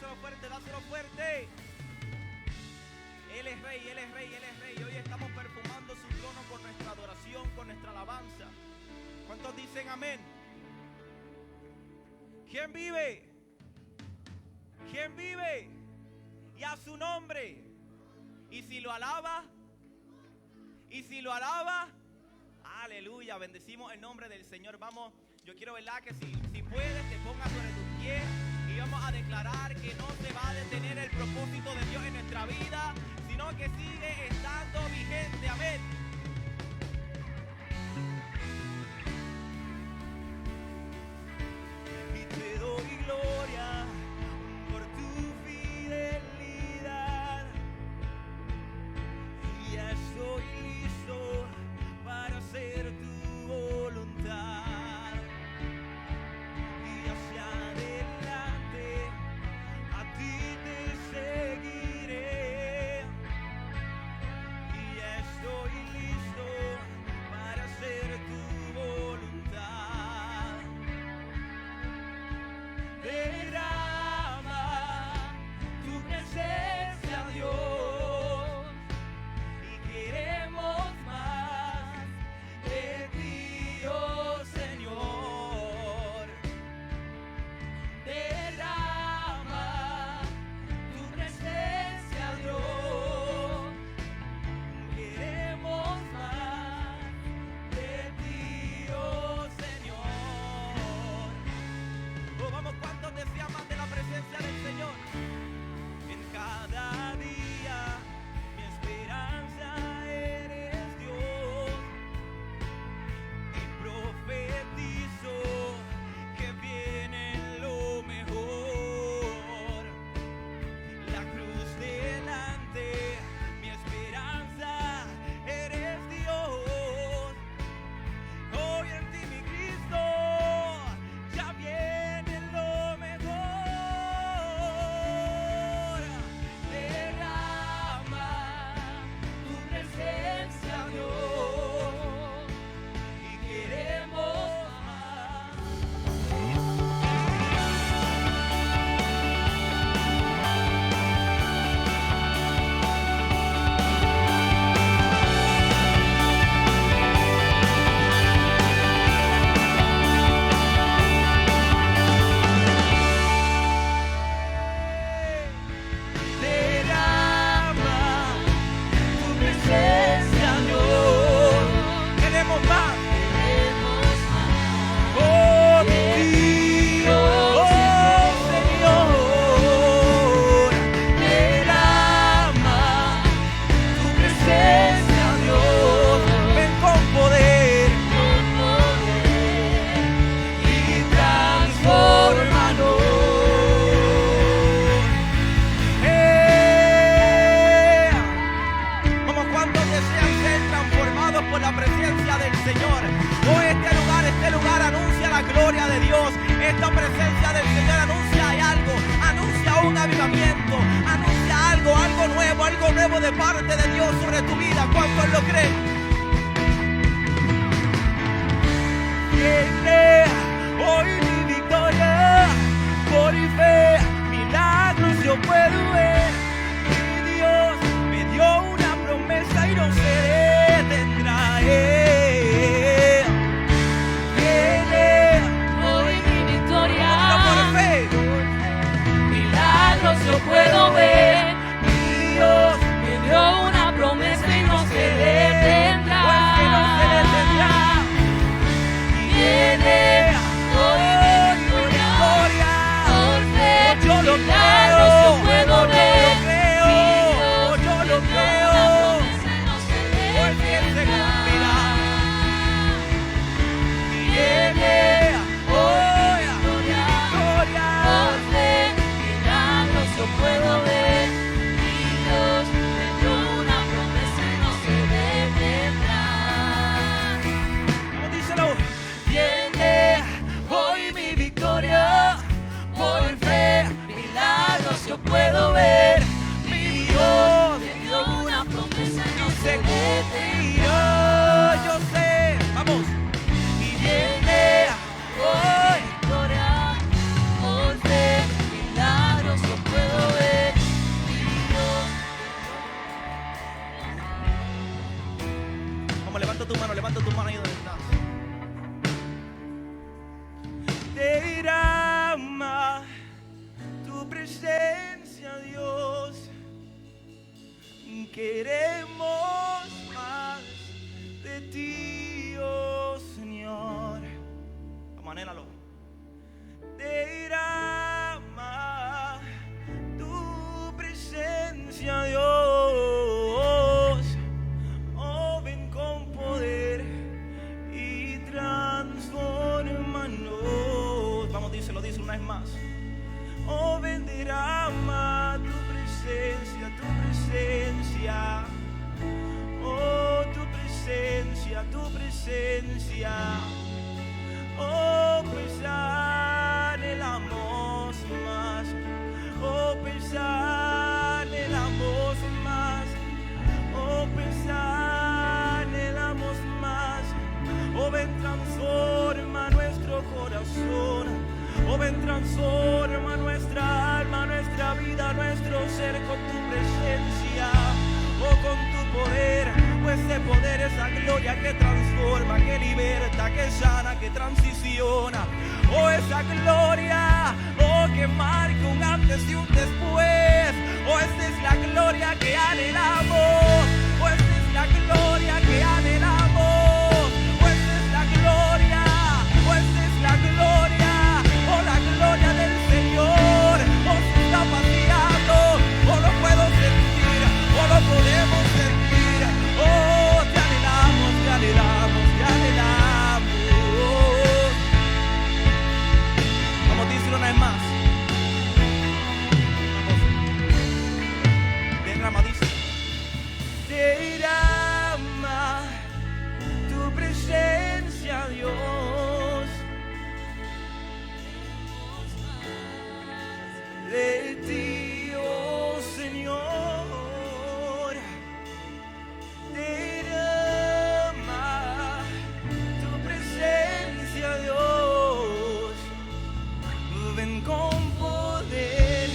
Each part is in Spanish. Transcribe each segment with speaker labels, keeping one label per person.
Speaker 1: dáselo fuerte, dáselo fuerte. Él es rey, Él es rey, Él es rey. Hoy estamos perfumando su trono con nuestra adoración, con nuestra alabanza. ¿Cuántos dicen amén? ¿Quién vive? ¿Quién vive? Y a su nombre. Y si lo alaba, aleluya, bendecimos el nombre del Señor. Vamos, yo quiero, ¿verdad? Que si puedes, te pongas sobre tus pies y vamos a declarar que no se va a detener el propósito de Dios en nuestra vida, sino que sigue estando vigente. Amén. Y te doy gloria por tu fidelidad. Y ya estoy listo para hacer tu voluntad. Y hacia adelante a ti te seguiré. Y ya estoy listo para hacer tu voluntad. Derrama tu presencia, Dios, y queremos más de ti, oh Señor. Derrama tu presencia, Dios, queremos más de ti, oh Señor. Oh, vamos, ¿cuántos desean más de la presencia del Señor? En cada día mi esperanza eres Dios, y profetizo que viene lo mejor. La cruz delante, mi esperanza eres Dios. Hoy en ti, mi Cristo, ya viene lo mejor. Derrama tu presencia, Dios, y queremos más. Derrama tu presencia, Dios. Queremos más. Oh, mi Dios, oh Señor. Derrama tu presencia, Dios. Ven con poder y transfórmanos. Como cuantos desean ser transformados por la presencia del Señor. Hoy este lugar anuncia la gloria de Dios. Esta presencia del Señor anuncia anuncia un avivamiento, anuncia algo nuevo de parte de Dios sobre tu vida. ¿Cuántos lo creen? Hoy mi victoria, por fe, milagros yo puedo ver. Mi Dios me dio una promesa y no se detendrá. Viene
Speaker 2: Hoy mi victoria,
Speaker 1: por fe.
Speaker 2: milagros yo puedo ver. Mi Dios me dio una promesa y no se detendrá. Viene hoy mi victoria, por fe, milagros yo puedo ver. Mi Dios me dio una promesa y no se detendrá.
Speaker 1: anhélalo. Derrama tu presencia, Dios. Oh, ven con poder y transfórmanos. Vamos, díselo una vez más. Oh, ven, derrama tu presencia, tu presencia. Oh, tu presencia, tu presencia. Oh, pues anhelamos más. Oh, pues anhelamos más. Oh, pues anhelamos más. Oh, ven, transforma nuestro corazón. Oh, ven, transforma nuestra alma, nuestra vida, nuestro ser con tu presencia. Oh, con tu poder, pues ese poder, esa gloria que transforma, que liberta, que sana, que transiciona. Oh, esa gloria, oh, que marca un antes y un después. Oh, esa es la gloria que anhelamos. Oh, esa es la gloria que anhelamos. Oh, esa es la gloria. Oh, esa es la gloria. Oh, la gloria del Señor. Oh, se está paseando. Oh, lo puedo sentir. Oh, lo podemos sentir. Oh, te anhelamos, te anhelamos, te anhelamos. Vamos a decirlo una vez más. Derrama, dice. Derrama tu presencia, Dios. De ti, oh Señor. Derrama tu presencia, Dios. Ven con poder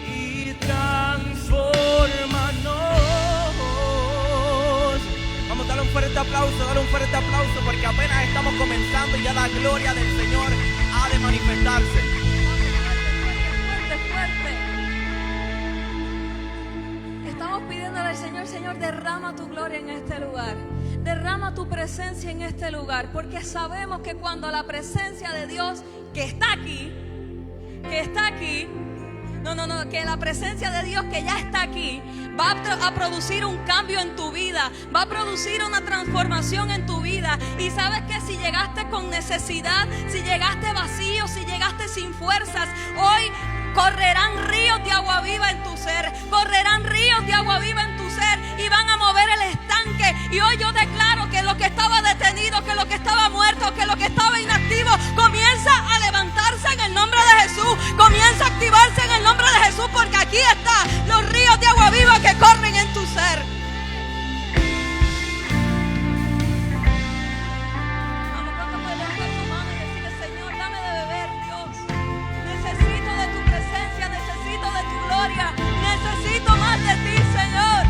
Speaker 1: y transfórmanos. Vamos a darle un fuerte aplauso, porque apenas estamos comenzando y ya la gloria del Señor ha de manifestarse.
Speaker 2: Fuerte. Estamos pidiéndole al Señor, Señor, derrama tu gloria en este lugar. Derrama tu presencia en este lugar, porque sabemos que cuando la presencia de Dios que está aquí, que la presencia de Dios que ya está aquí va a producir un cambio en tu vida, va a producir una transformación en tu vida. Y sabes que si llegaste con necesidad, si llegaste vacío, si llegaste sin fuerzas, hoy correrán ríos de agua viva en tu ser, correrán ríos de agua viva en tu ser y van a mover el estanque. Y hoy yo declaro que lo que estaba detenido, que lo que estaba muerto, que lo que estaba inactivo comienza a levantarse en el nombre de Jesús, comienza a activarse en el nombre de Jesús, porque aquí están los ríos de agua viva que corren en tu ser. Vamos, ¿cuánto puedes levantar tu mano y decirle: Señor, dame de beber, Dios? Necesito de tu presencia, necesito de tu gloria, necesito más de ti, Señor.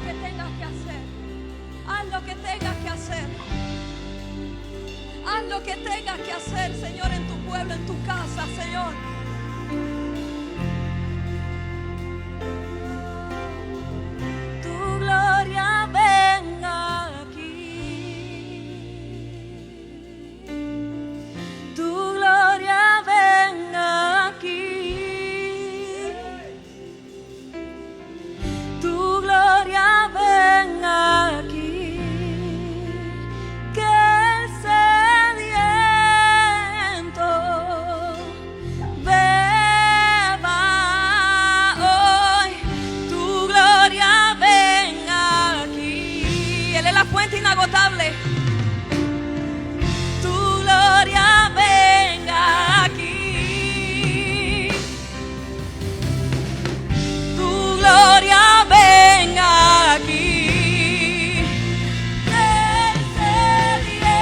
Speaker 2: que tengas que hacer. Haz lo que tengas que hacer. Haz lo que tengas que hacer, Señor, en tu pueblo, en tu casa, Señor. Tu gloria venga aquí. Tu gloria venga aquí. Tu gloria venga aquí. Inagotable. Tu gloria venga aquí. Tu gloria venga aquí. El sediento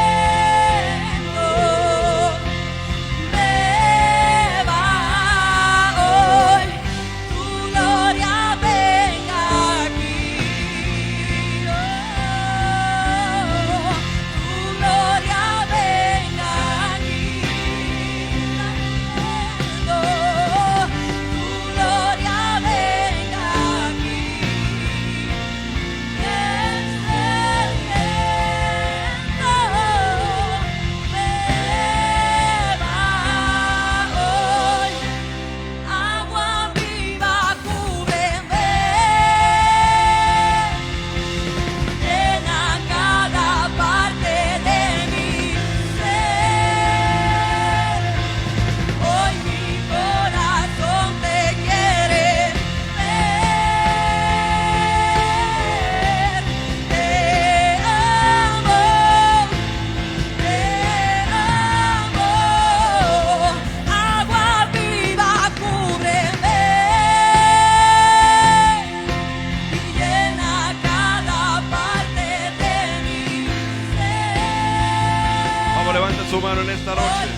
Speaker 2: beba hoy. Tu gloria venga aquí.
Speaker 3: Levanta su mano en esta noche.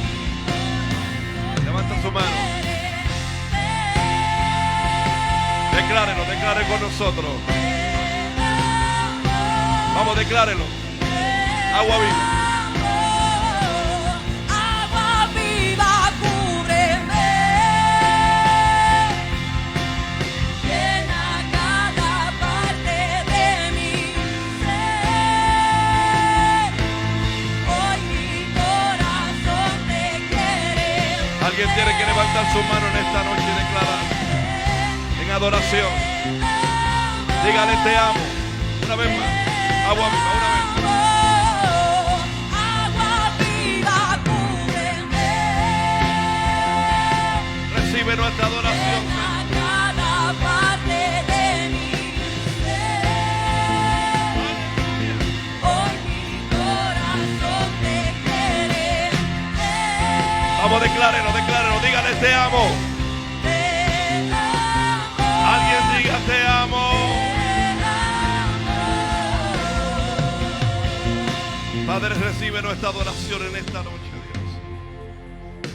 Speaker 3: Levanta su mano. Declárelo, declare con nosotros. Vamos, declárelo. Agua viva.
Speaker 2: Agua viva, cúbreme. Llena cada parte de mi ser. Hoy mi corazón te quiere.
Speaker 3: Alguien tiene que levantar su mano en esta noche y declarar en adoración. Dígale te amo. Una vez más. Agua viva, una vez.
Speaker 2: Agua viva, cúbreme.
Speaker 3: Recibe nuestra adoración.
Speaker 2: Llena cada parte de mi ser. Hoy mi corazón te quiere.
Speaker 3: Vamos, declárelo, declárelo. Dígale te amo.
Speaker 2: Te amo.
Speaker 3: Alguien diga te amo. Padre, recibe nuestra adoración en esta noche, Dios.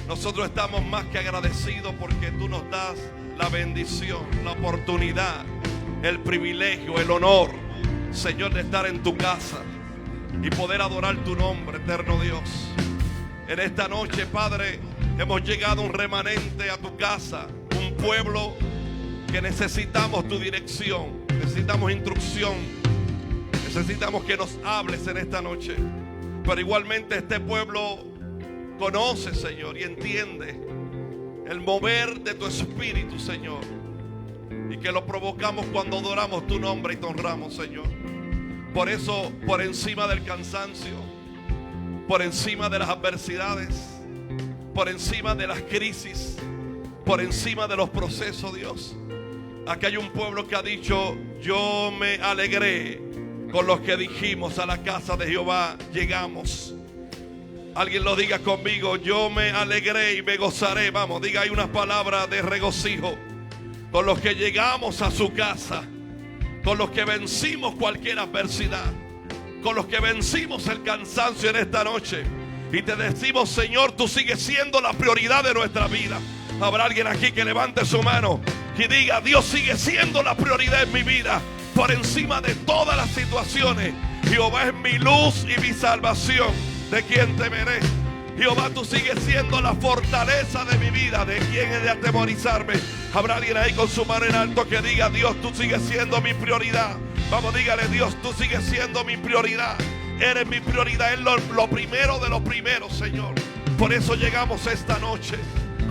Speaker 3: Nosotros estamos más que agradecidos porque tú nos das la bendición, la oportunidad, el privilegio, el honor, Señor, de estar en tu casa y poder adorar tu nombre, eterno Dios. En esta noche, Padre, hemos llegado un remanente a tu casa, un pueblo que necesitamos tu dirección, necesitamos instrucción, necesitamos que nos hables en esta noche. Pero igualmente este pueblo conoce, Señor, y entiende el mover de tu espíritu, Señor, y que lo provocamos cuando adoramos tu nombre y te honramos, Señor. Por eso, por encima del cansancio, por encima de las adversidades, por encima de las crisis, por encima de los procesos, Dios, aquí hay un pueblo que ha dicho: yo me alegré con los que dijimos, a la casa de Jehová llegamos. Alguien lo diga conmigo: yo me alegré y me gozaré. Vamos, diga ahí unas palabras de regocijo. Con los que llegamos a su casa, con los que vencimos cualquier adversidad, con los que vencimos el cansancio en esta noche. Y te decimos: Señor, tú sigues siendo la prioridad de nuestra vida. Habrá alguien aquí que levante su mano y diga: Dios sigue siendo la prioridad en mi vida. por encima de todas las situaciones. Jehová es mi luz y mi salvación. ¿De quién temeré? Jehová, tú sigues siendo la fortaleza de mi vida. ¿De quién he de atemorizarme? Habrá alguien ahí con su mano en alto que diga: Dios, tú sigues siendo mi prioridad. Vamos, dígale: Dios, tú sigues siendo mi prioridad. Eres mi prioridad, es lo primero de lo primero, Señor. Por eso llegamos esta noche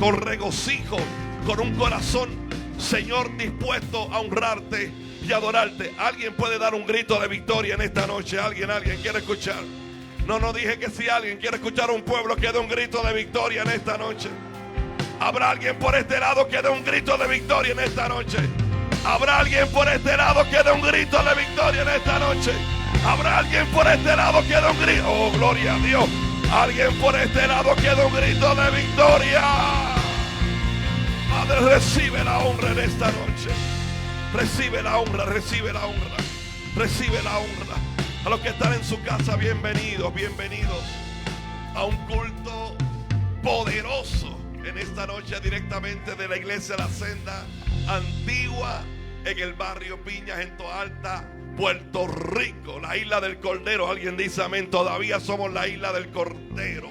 Speaker 3: con regocijo, con un corazón, Señor, dispuesto a honrarte y adorarte. ¿Alguien puede dar un grito de victoria en esta noche? ¿Alguien quiere escuchar? No dije que si alguien quiere escuchar a un pueblo que dé un grito de victoria en esta noche. Habrá alguien por este lado que dé un grito de victoria en esta noche. Habrá alguien por este lado que dé un grito de victoria en esta noche. Habrá alguien por este lado que dé un grito. Oh, gloria a Dios. Alguien por este lado que dé un grito de victoria. Padre, recibe la honra en esta noche. Recibe la honra, recibe la honra. Recibe la honra. A los que están en su casa, bienvenidos, bienvenidos a un culto poderoso en esta noche directamente de la iglesia La Senda Antigua en el barrio Piñas, en Toalta, Puerto Rico, la isla del Cordero. Alguien dice amén. Todavía somos la isla del Cordero.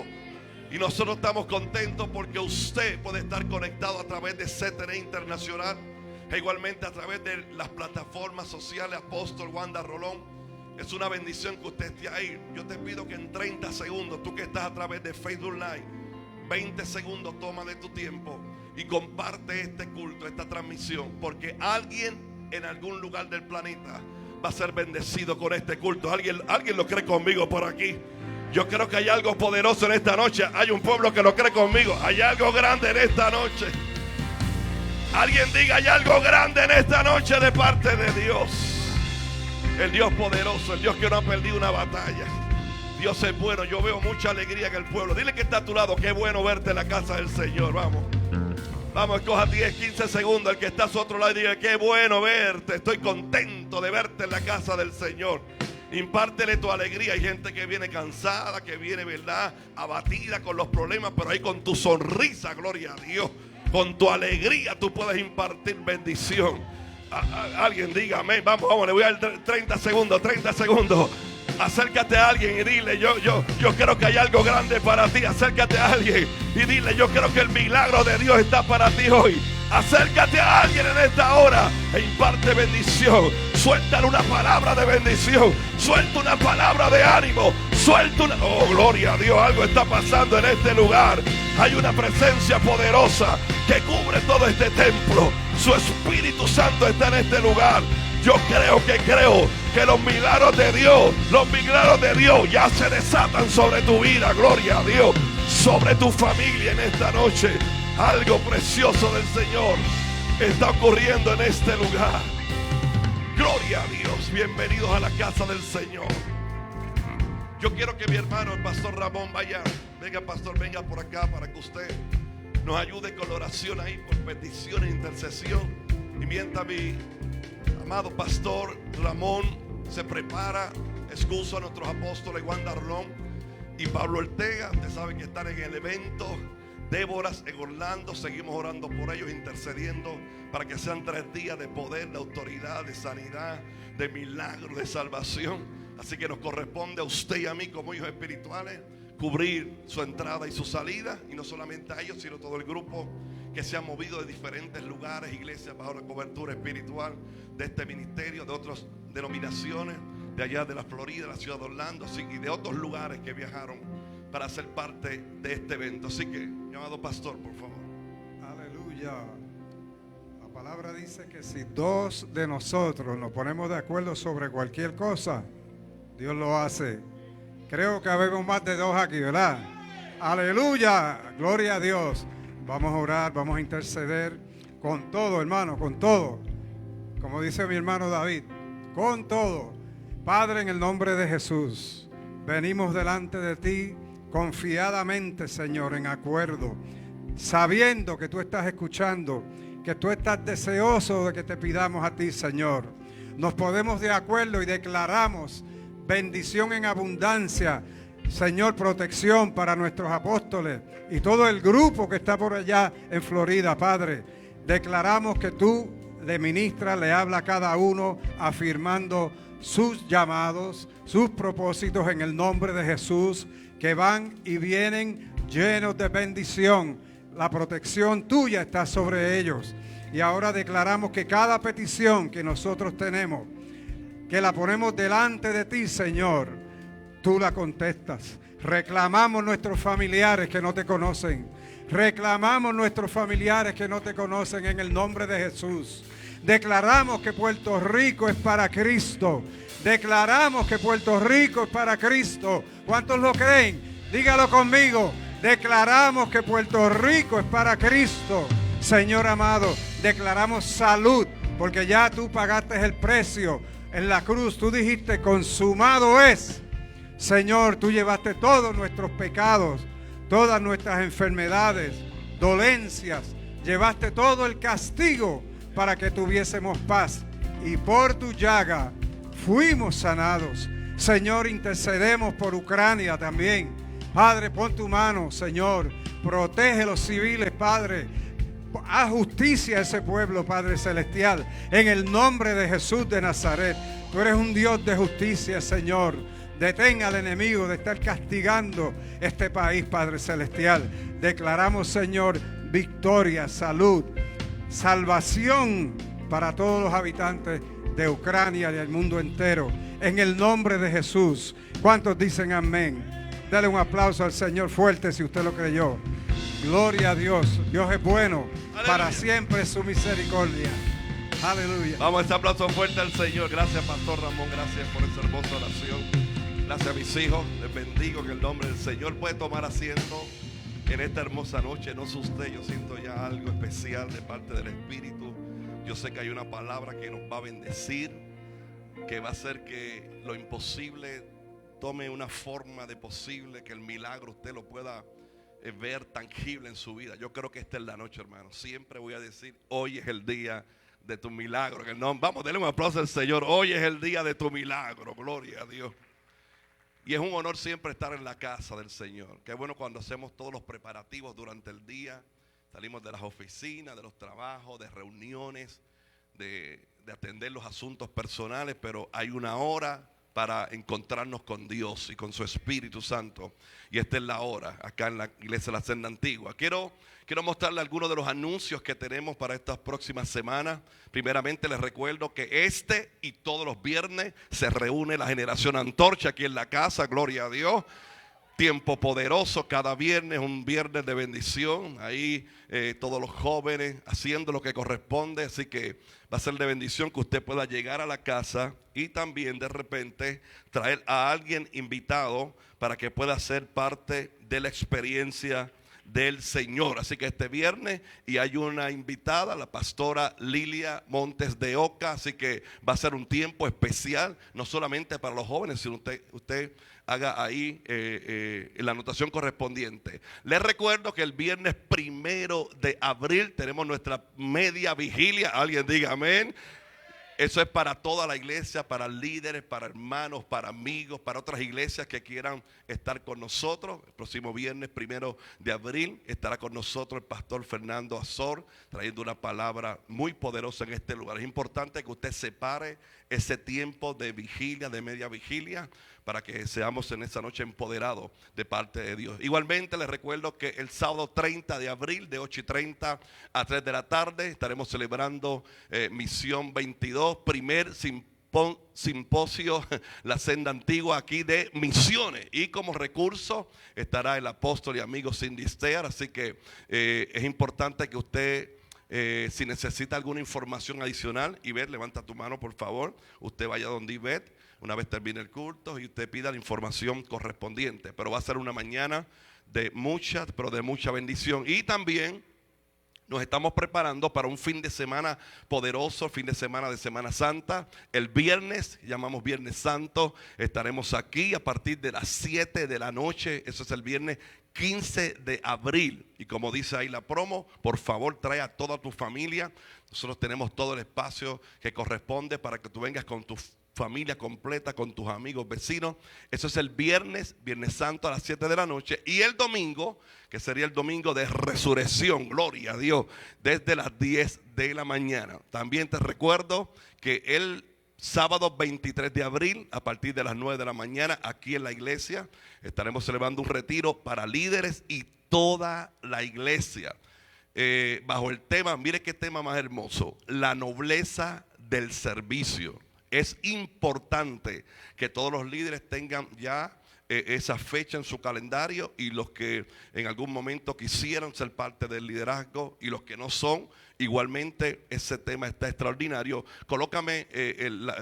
Speaker 3: Y nosotros estamos contentos porque usted puede estar conectado a través de CTN Internacional e igualmente a través de las plataformas sociales Apóstol Wanda Rolón. Es una bendición que usted esté ahí. Yo te pido que en 30 segundos, tú que estás a través de Facebook Live, 20 segundos toma de tu tiempo y comparte este culto, esta transmisión, porque alguien en algún lugar del planeta va a ser bendecido con este culto. ¿Alguien lo cree conmigo por aquí? Yo creo que hay algo poderoso en esta noche. Hay un pueblo que lo cree conmigo. Hay algo grande en esta noche. Alguien diga: hay algo grande en esta noche de parte de Dios. El Dios poderoso, el Dios que no ha perdido una batalla. Dios es bueno. Yo veo mucha alegría en el pueblo. Dile que está a tu lado: qué bueno verte en la casa del Señor. Vamos, escoja 10, 15 segundos. El que está a su otro lado y diga: qué bueno verte. Estoy contento de verte en la casa del Señor. Impártele tu alegría. Hay gente que viene cansada, que viene, ¿verdad?, abatida con los problemas, pero ahí con tu sonrisa, gloria a Dios, con tu alegría tú puedes impartir bendición. Alguien diga amén. Vamos, le voy a dar 30 segundos. Acércate a alguien y dile: yo creo que hay algo grande para ti. Acércate a alguien y dile: yo creo que el milagro de Dios está para ti hoy. Acércate a alguien en esta hora e imparte bendición. Suéltale una palabra de bendición. Suelta una palabra de ánimo. Oh, gloria a Dios. Algo está pasando en este lugar. Hay una presencia poderosa que cubre todo este templo. Su Espíritu Santo está en este lugar. Yo creo que los milagros de Dios ya se desatan sobre tu vida, gloria a Dios, sobre tu familia en esta noche. Algo precioso del Señor está ocurriendo en este lugar. Gloria a Dios. Bienvenidos a la casa del Señor. Yo quiero que mi hermano, el pastor Ramón, vaya. Venga, pastor, venga por acá para que usted nos ayude con la oración ahí por petición e intercesión. Y mientras mi amado pastor Ramón se prepara, excuso a nuestros apóstoles Wanda Rolón y Pablo Ortega. Ustedes saben que están en el evento Déboras en Orlando. Seguimos orando por ellos, intercediendo para que sean 3 días de poder, de autoridad, de sanidad, de milagro, de salvación. Así que nos corresponde a usted y a mí como hijos espirituales cubrir su entrada y su salida. Y no solamente a ellos, sino todo el grupo que se ha movido de diferentes lugares, iglesias bajo la cobertura espiritual de este ministerio, de otras denominaciones, de allá de la Florida, la ciudad de Orlando, y de otros lugares que viajaron para ser parte de este evento. Así que, mi amado pastor, por favor.
Speaker 4: Aleluya. La palabra dice que si 2 de nosotros nos ponemos de acuerdo sobre cualquier cosa, Dios lo hace. Creo que habemos más de 2 aquí, ¿verdad? Aleluya, gloria a Dios. Vamos a orar, vamos a interceder con todo, hermano, con todo. Como dice mi hermano David, con todo. Padre, en el nombre de Jesús, venimos delante de ti confiadamente, Señor, en acuerdo, sabiendo que tú estás escuchando, que tú estás deseoso de que te pidamos a ti, Señor. Nos ponemos de acuerdo y declaramos bendición en abundancia, Señor, protección para nuestros apóstoles y todo el grupo que está por allá en Florida, Padre. Declaramos que tú le ministra, le habla a cada uno, afirmando sus llamados, sus propósitos en el nombre de Jesús, que van y vienen llenos de bendición. La protección tuya está sobre ellos. Y ahora declaramos que cada petición que nosotros tenemos, que la ponemos delante de ti, Señor, tú la contestas. Reclamamos nuestros familiares que no te conocen. Reclamamos nuestros familiares que no te conocen en el nombre de Jesús. Declaramos que Puerto Rico es para Cristo. Declaramos que Puerto Rico es para Cristo. ¿Cuántos lo creen? Dígalo conmigo. Declaramos que Puerto Rico es para Cristo. Señor amado, declaramos salud, porque ya tú pagaste el precio en la cruz. Tú dijiste, consumado es. Señor, tú llevaste todos nuestros pecados, todas nuestras enfermedades, dolencias. Llevaste todo el castigo para que tuviésemos paz. Y por tu llaga fuimos sanados. Señor, intercedemos por Ucrania también. Padre, pon tu mano, Señor. Protege a los civiles, Padre. Haz justicia a ese pueblo, Padre Celestial. En el nombre de Jesús de Nazaret. Tú eres un Dios de justicia, Señor. Detén al enemigo de estar castigando este país, Padre Celestial. Declaramos, Señor, victoria, salud, salvación para todos los habitantes de Ucrania y del mundo entero. En el nombre de Jesús. ¿Cuántos dicen amén? Dale un aplauso al Señor fuerte si usted lo creyó. Gloria a Dios. Dios es bueno. Aleluya. Para siempre es su misericordia. Aleluya.
Speaker 3: Vamos a este aplauso fuerte al Señor. Gracias, Pastor Ramón. Gracias por esa hermosa oración. Gracias a mis hijos. Les bendigo en el nombre del Señor. Puede tomar asiento en esta hermosa noche. No sé usted, yo siento ya algo especial de parte del Espíritu. Yo sé que hay una palabra que nos va a bendecir, que va a hacer que lo imposible tome una forma de posible, que el milagro usted lo pueda ver tangible en su vida. Yo creo que esta es la noche, hermano. Siempre voy a decir, hoy es el día de tu milagro. Vamos, denle un aplauso al Señor. Hoy es el día de tu milagro. Gloria a Dios. Y es un honor siempre estar en la casa del Señor. Qué bueno cuando hacemos todos los preparativos durante el día. Salimos de las oficinas, de los trabajos, de reuniones, de atender los asuntos personales, pero hay una hora para encontrarnos con Dios y con su Espíritu Santo. Y esta es la hora, acá en la iglesia de la Senda Antigua. Quiero mostrarle algunos de los anuncios que tenemos para estas próximas semanas. Primeramente les recuerdo que este y todos los viernes se reúne la generación Antorcha aquí en la casa, gloria a Dios. Tiempo poderoso cada viernes, un viernes de bendición. Ahí todos los jóvenes haciendo lo que corresponde. Así que va a ser de bendición que usted pueda llegar a la casa y también de repente traer a alguien invitado para que pueda ser parte de la experiencia del Señor. Así que este viernes, y hay una invitada, la pastora Lilia Montes de Oca. Así que va a ser un tiempo especial, no solamente para los jóvenes, sino usted haga ahí la anotación correspondiente. Les recuerdo que el viernes 1 de abril tenemos nuestra media vigilia. Alguien diga amén. Eso es para toda la iglesia, para líderes, para hermanos, para amigos, para otras iglesias que quieran estar con nosotros. El próximo viernes 1 de abril estará con nosotros el pastor Fernando Azor, trayendo una palabra muy poderosa en este lugar. Es importante que usted separe ese tiempo de vigilia, de media vigilia, para que seamos en esa noche empoderados de parte de Dios. Igualmente les recuerdo que el sábado 30 de abril de 8:30 a 3 de la tarde estaremos celebrando Misión 22, primer simposio La Senda Antigua aquí de misiones. Y como recurso estará el apóstol y amigo Cindy Steer. Así que es importante que usted, si necesita alguna información adicional, Ivette, levanta tu mano por favor. Usted vaya donde Ivette una vez termine el culto y usted pida la información correspondiente. Pero va a ser una mañana de mucha bendición. Y también nos estamos preparando para un fin de semana poderoso, fin de Semana Santa. El viernes, llamamos Viernes Santo, estaremos aquí a partir de las 7 de la noche. Eso es el viernes 15 de abril. Y como dice ahí la promo, por favor trae a toda tu familia. Nosotros tenemos todo el espacio que corresponde para que tú vengas con tu familia completa, con tus amigos, vecinos. Eso es el viernes Santo a las 7 de la noche. Y el domingo, que sería el domingo de resurrección, gloria a Dios, desde las 10 de la mañana. También te recuerdo que el sábado 23 de abril, a partir de las 9 de la mañana, aquí en la iglesia, estaremos celebrando un retiro para líderes y toda la iglesia. Bajo el tema, mire qué tema más hermoso, la nobleza del servicio. Es importante que todos los líderes tengan ya esa fecha en su calendario, y los que en algún momento quisieran ser parte del liderazgo y los que no son, igualmente ese tema está extraordinario. Colócame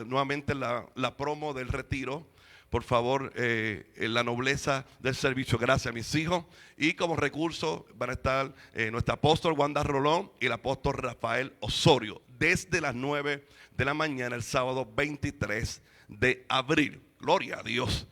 Speaker 3: nuevamente la promo del retiro, por favor, la nobleza del servicio. Gracias, mis hijos. Y como recurso van a estar nuestra apóstol Wanda Rolón y el apóstol Rafael Osorio, desde las 9 de la mañana el sábado 23 de abril. Gloria a Dios.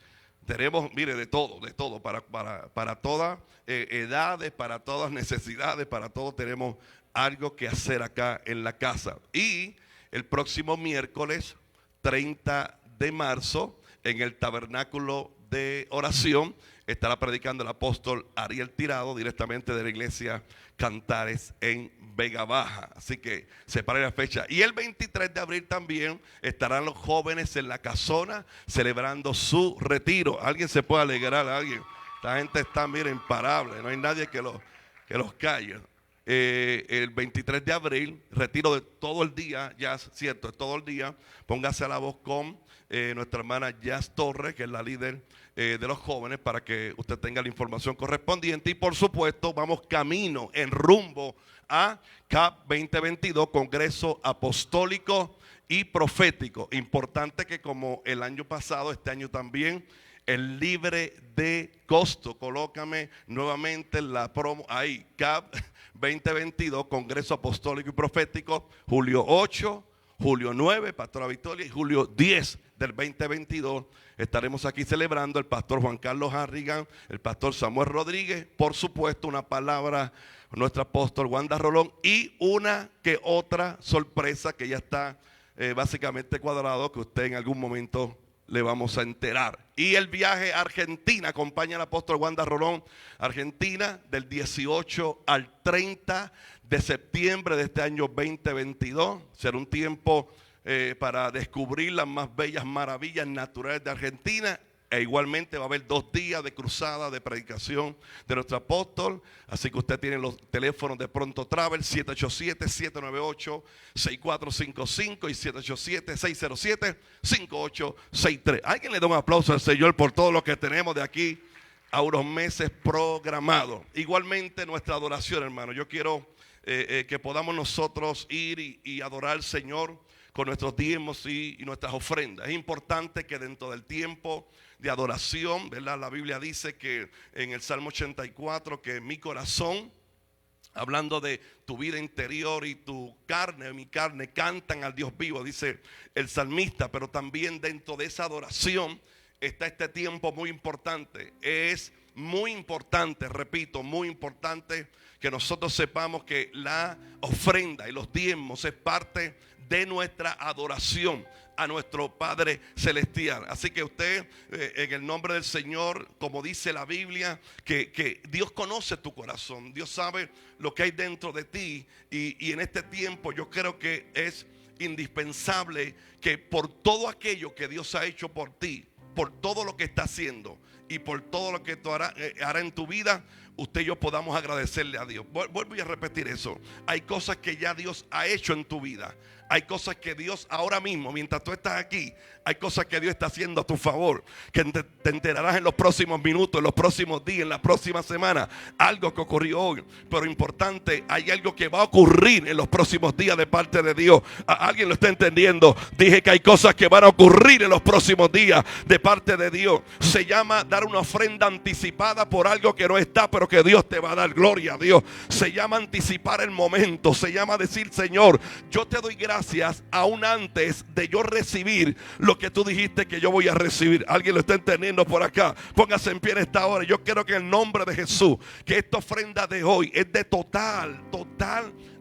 Speaker 3: Tenemos, mire, de todo, para todas edades, para todas necesidades, para todo tenemos algo que hacer acá en la casa. Y el próximo miércoles 30 de marzo, en el tabernáculo de oración, estará predicando el apóstol Ariel Tirado, directamente de la iglesia Cantares en Vega Baja. Así que separe la fecha. Y el 23 de abril también estarán los jóvenes en la casona celebrando su retiro. ¿Alguien se puede alegrar? ¿Alguien? Esta gente está, mira, imparable. No hay nadie que los calle. El 23 de abril, retiro de todo el día, ya es cierto, es todo el día. Póngase a la voz con nuestra hermana Jazz Torres, que es la líder de los jóvenes, para que usted tenga la información correspondiente. Y por supuesto, vamos camino, en rumbo a CAP 2022, Congreso Apostólico y Profético. Importante que, como el año pasado, este año también es libre de costo. Colócame nuevamente la promo ahí, CAP 2022, Congreso Apostólico y Profético, julio 8, julio 9, Pastora Victoria, y julio 10 del 2022 estaremos aquí celebrando. El pastor Juan Carlos Harrigan, el pastor Samuel Rodríguez, por supuesto una palabra, nuestro apóstol Wanda Rolón, y una que otra sorpresa que ya está básicamente cuadrado, que usted en algún momento le vamos a enterar. Y el viaje a Argentina, acompaña al apóstol Wanda Rolón, Argentina, del 18 al 30 de septiembre de este año 2022. Será un tiempo para descubrir las más bellas maravillas naturales de Argentina. E igualmente va a haber 2 días de cruzada de predicación de nuestro apóstol. Así que usted tiene los teléfonos de Pronto Travel, 787-798-6455 y 787-607-5863. Alguien le da un aplauso al Señor por todo lo que tenemos de aquí a unos meses programados. Igualmente nuestra adoración, hermano. Yo quiero que podamos nosotros ir y adorar al Señor con nuestros diezmos y nuestras ofrendas. Es importante que dentro del tiempo de adoración, ¿verdad? La Biblia dice que en el Salmo 84 que mi corazón, hablando de tu vida interior, y tu carne, mi carne, cantan al Dios vivo, dice el salmista. Pero también dentro de esa adoración está este tiempo muy importante. Es muy importante, repito, muy importante que nosotros sepamos que la ofrenda y los diezmos es parte de nuestra adoración a nuestro Padre Celestial. Así que usted, en el nombre del Señor, como dice la Biblia, que Dios conoce tu corazón, Dios sabe lo que hay dentro de ti, y en este tiempo yo creo que es indispensable que por todo aquello que Dios ha hecho por ti, por todo lo que está haciendo y por todo lo que tú hará en tu vida, usted y yo podamos agradecerle a Dios. Vuelvo a repetir eso. Hay cosas que ya Dios ha hecho en tu vida. Hay cosas que Dios ahora mismo, mientras tú estás aquí, hay cosas que Dios está haciendo a tu favor, que te enterarás en los próximos minutos, en los próximos días, en la próxima semana. Algo que ocurrió hoy, pero importante, hay algo que va a ocurrir en los próximos días de parte de Dios. ¿Alguien lo está entendiendo? Dije que hay cosas que van a ocurrir en los próximos días de parte de Dios. Se llama dar una ofrenda anticipada por algo que no está, pero que Dios te va a dar. Gloria a Dios. Se llama anticipar el momento. Se llama decir: Señor, yo te doy gracias aún antes de yo recibir lo que tú dijiste que yo voy a recibir. ¿Alguien lo está entendiendo por acá? Póngase en pie en esta hora. Yo quiero que en el nombre de Jesús, que esta ofrenda de hoy es de total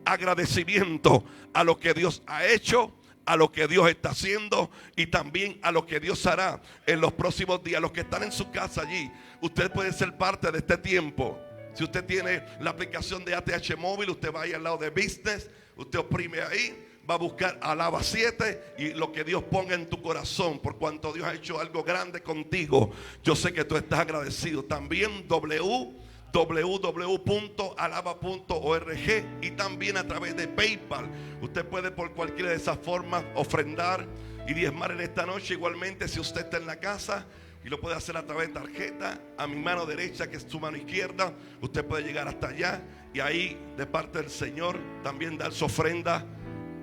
Speaker 3: agradecimiento a lo que Dios ha hecho, a lo que Dios está haciendo y también a lo que Dios hará en los próximos días. Los que están en su casa allí, usted puede ser parte de este tiempo. Si usted tiene la aplicación de ATH Móvil, usted va ahí al lado de Business, usted oprime ahí, va a buscar Alaba 7 y lo que Dios ponga en tu corazón, por cuanto Dios ha hecho algo grande contigo, yo sé que tú estás agradecido. También www.alaba.org y también a través de PayPal. Usted puede por cualquiera de esas formas ofrendar y diezmar en esta noche. Igualmente, si usted está en la casa y lo puede hacer a través de tarjeta, a mi mano derecha que es su mano izquierda, usted puede llegar hasta allá y ahí de parte del Señor también dar su ofrenda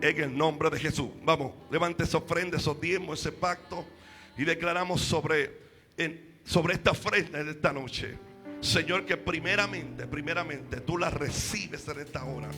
Speaker 3: en el nombre de Jesús. Vamos, levante esa ofrenda, esos diezmos, ese pacto y declaramos sobre esta ofrenda en esta noche, Señor, que primeramente tú la recibes en esta hora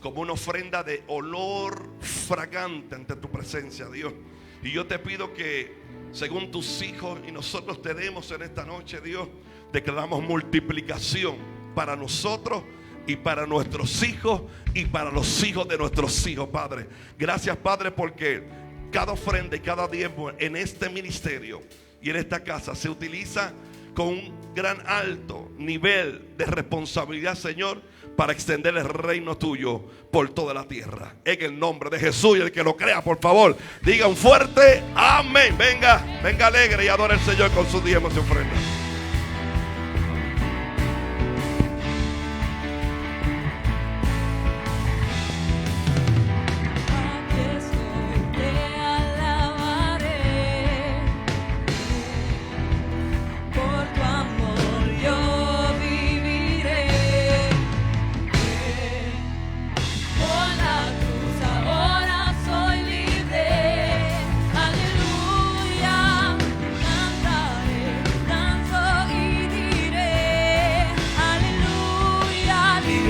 Speaker 3: como una ofrenda de olor fragante ante tu presencia, Dios. Y yo te pido que según tus hijos y nosotros te demos en esta noche, Dios, declaramos multiplicación para nosotros y para nuestros hijos y para los hijos de nuestros hijos, Padre. Gracias, Padre, porque cada ofrenda y cada diezmo en este ministerio y en esta casa se utiliza con un gran alto nivel de responsabilidad, Señor, para extender el reino tuyo por toda la tierra. En el nombre de Jesús, y el que lo crea, por favor, diga un fuerte amén. Venga alegre y adora al Señor con sus diezmos y ofrendas.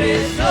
Speaker 2: Yeah.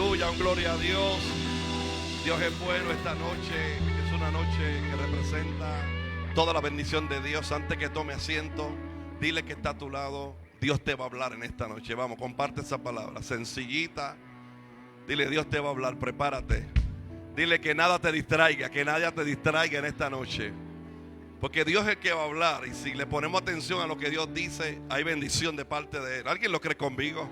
Speaker 3: Aleluya, un gloria a Dios. Dios es bueno esta noche. Es una noche que representa toda la bendición de Dios. Antes que tome asiento, dile que está a tu lado. Dios te va a hablar en esta noche. Vamos, comparte esa palabra sencillita. Dile, Dios te va a hablar, prepárate. Dile que nada te distraiga, que nadie te distraiga en esta noche. Porque Dios es el que va a hablar. Y si le ponemos atención a lo que Dios dice, hay bendición de parte de Él. ¿Alguien lo cree conmigo?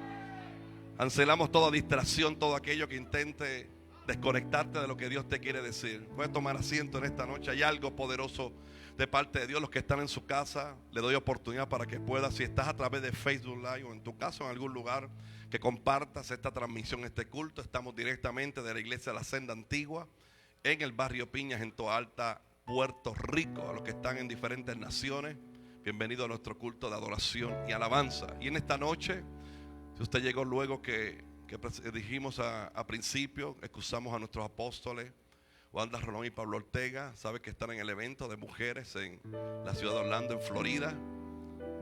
Speaker 3: Cancelamos toda distracción, todo aquello que intente desconectarte de lo que Dios te quiere decir. Puedes tomar asiento en esta noche. Hay algo poderoso de parte de Dios. Los que están en su casa, le doy oportunidad para que puedas, si estás a través de Facebook Live o en tu casa o en algún lugar, que compartas esta transmisión, este culto. Estamos directamente de la iglesia La Senda Antigua en el barrio Piñas, en Toa Alta, Puerto Rico. A los que están en diferentes naciones, bienvenido a nuestro culto de adoración y alabanza. Y en esta noche, si usted llegó luego que dijimos a principio, excusamos a nuestros apóstoles Wanda Rolón y Pablo Ortega. Sabe que están en el evento de mujeres en la ciudad de Orlando, en Florida.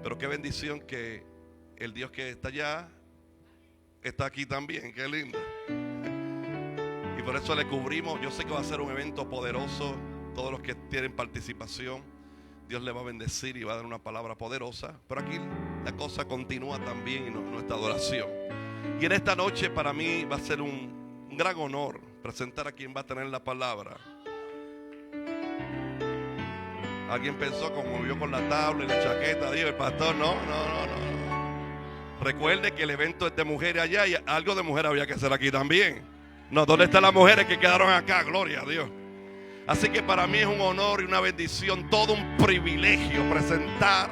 Speaker 3: Pero qué bendición que el Dios que está allá está aquí también. Qué lindo. Y por eso le cubrimos. Yo sé que va a ser un evento poderoso. Todos los que tienen participación, Dios les va a bendecir y va a dar una palabra poderosa. Pero aquí la cosa continúa también en nuestra adoración. Y en esta noche para mí va a ser un gran honor presentar a quien va a tener la palabra. Alguien pensó, como vio con la tabla y la chaqueta, dijo el pastor, no. Recuerde que el evento es de mujeres allá y algo de mujer había que hacer aquí también. No, ¿dónde están las mujeres que quedaron acá? Gloria a Dios. Así que para mí es un honor y una bendición, todo un privilegio presentar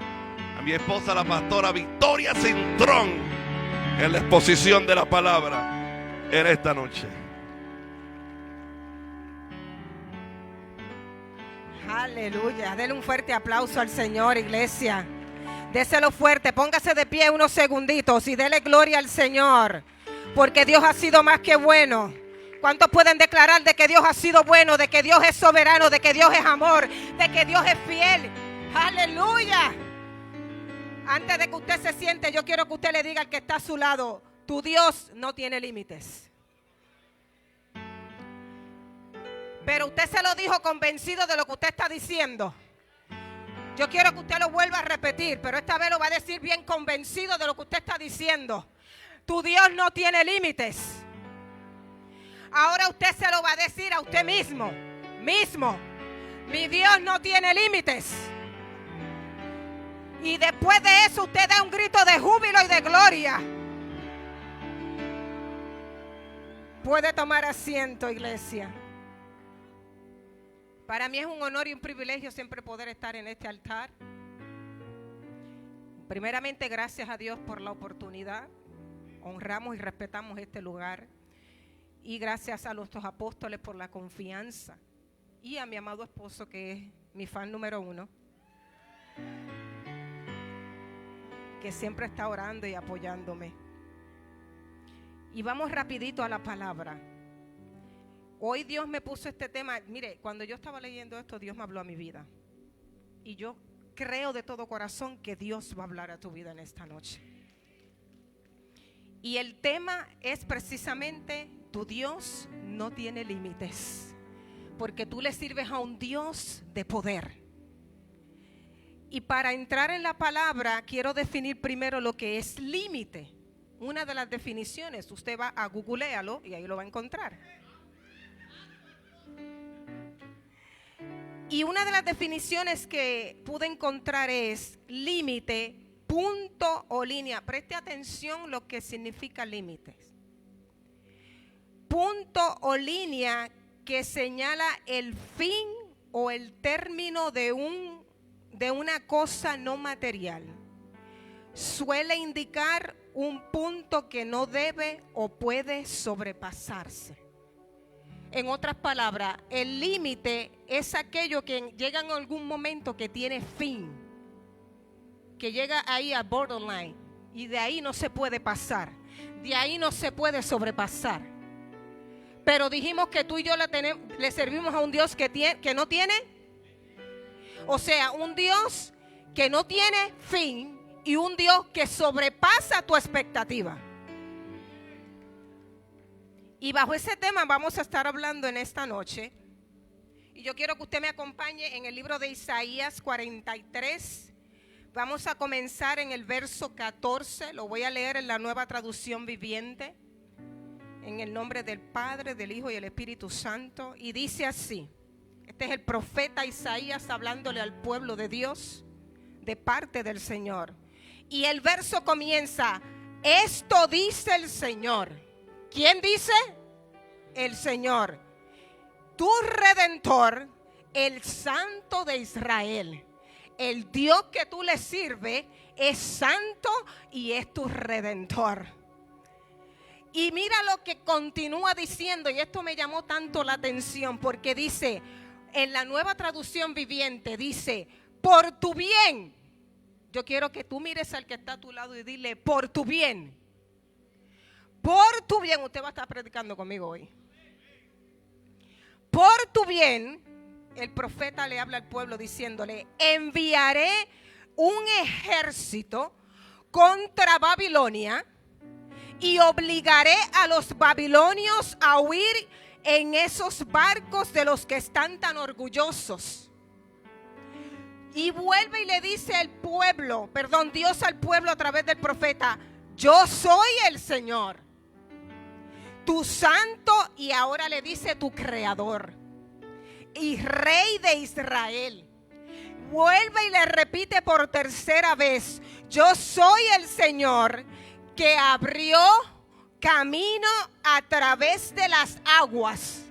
Speaker 3: a mi esposa, la pastora Victoria Cintrón, en la exposición de la palabra en esta noche.
Speaker 5: Aleluya, denle un fuerte aplauso al Señor, iglesia. Déselo fuerte, póngase de pie unos segunditos y dele gloria al Señor, porque Dios ha sido más que bueno. ¿Cuántos pueden declarar de que Dios ha sido bueno, de que Dios es soberano, de que Dios es amor, de que Dios es fiel? Aleluya. Antes de que usted se siente, yo quiero que usted le diga al que está a su lado, tu Dios no tiene límites. Pero usted se lo dijo convencido de lo que usted está diciendo. Yo quiero que usted lo vuelva a repetir, pero esta vez lo va a decir bien convencido de lo que usted está diciendo. Tu Dios no tiene límites. Ahora usted se lo va a decir a usted mismo. Mi Dios no tiene límites. Y después de eso usted da un grito de júbilo y de gloria. Puede tomar asiento, iglesia. Para mí es un honor y un privilegio siempre poder estar en este altar. Primeramente, gracias a Dios por la oportunidad. Honramos y respetamos este lugar. Y gracias a nuestros apóstoles por la confianza. Y a mi amado esposo, que es mi fan número 1. Que siempre está orando y apoyándome. Y vamos rapidito a la palabra. Hoy Dios me puso este tema. Mire, cuando yo estaba leyendo esto, Dios me habló a mi vida. Y yo creo de todo corazón que Dios va a hablar a tu vida en esta noche. Y el tema es precisamente, tu Dios no tiene límites. Porque tú le sirves a un Dios de poder. Y para entrar en la palabra, quiero definir primero lo que es límite. Una de las definiciones, usted va a googlearlo y ahí lo va a encontrar. Y una de las definiciones que pude encontrar es límite, punto o línea. Preste atención lo que significa límites. Punto o línea que señala el fin o el término de una cosa no material. Suele indicar un punto que no debe o puede sobrepasarse. En otras palabras, el límite es aquello que llega en algún momento que tiene fin, que llega ahí a borderline, y de ahí no se puede pasar, de ahí no se puede sobrepasar. Pero dijimos que tú y yo le servimos a un Dios que no tiene, o sea, un Dios que no tiene fin y un Dios que sobrepasa tu expectativa. Y bajo ese tema vamos a estar hablando en esta noche. Y yo quiero que usted me acompañe en el libro de Isaías 43. Vamos a comenzar en el verso 14. Lo voy a leer en la Nueva Traducción Viviente. En el nombre del Padre, del Hijo y del Espíritu Santo. Y dice así. Este es el profeta Isaías hablándole al pueblo de Dios de parte del Señor. Y el verso comienza: esto dice el Señor. ¿Quién dice? El Señor, tu Redentor, el Santo de Israel. El Dios que tú le sirves es santo y es tu Redentor. Y mira lo que continúa diciendo, y esto me llamó tanto la atención, porque dice, en la Nueva Traducción Viviente, dice, por tu bien. Yo quiero que tú mires al que está a tu lado y dile, por tu bien. Por tu bien, usted va a estar predicando conmigo hoy. Por tu bien, el profeta le habla al pueblo diciéndole, enviaré un ejército contra Babilonia y obligaré a los babilonios a huir en esos barcos de los que están tan orgullosos. Y vuelve y le dice al pueblo, Dios al pueblo a través del profeta, yo soy el Señor, tu santo, y ahora le dice tu creador y rey de Israel. Vuelve y le repite por tercera vez, yo soy el Señor que abrió camino a través de las aguas.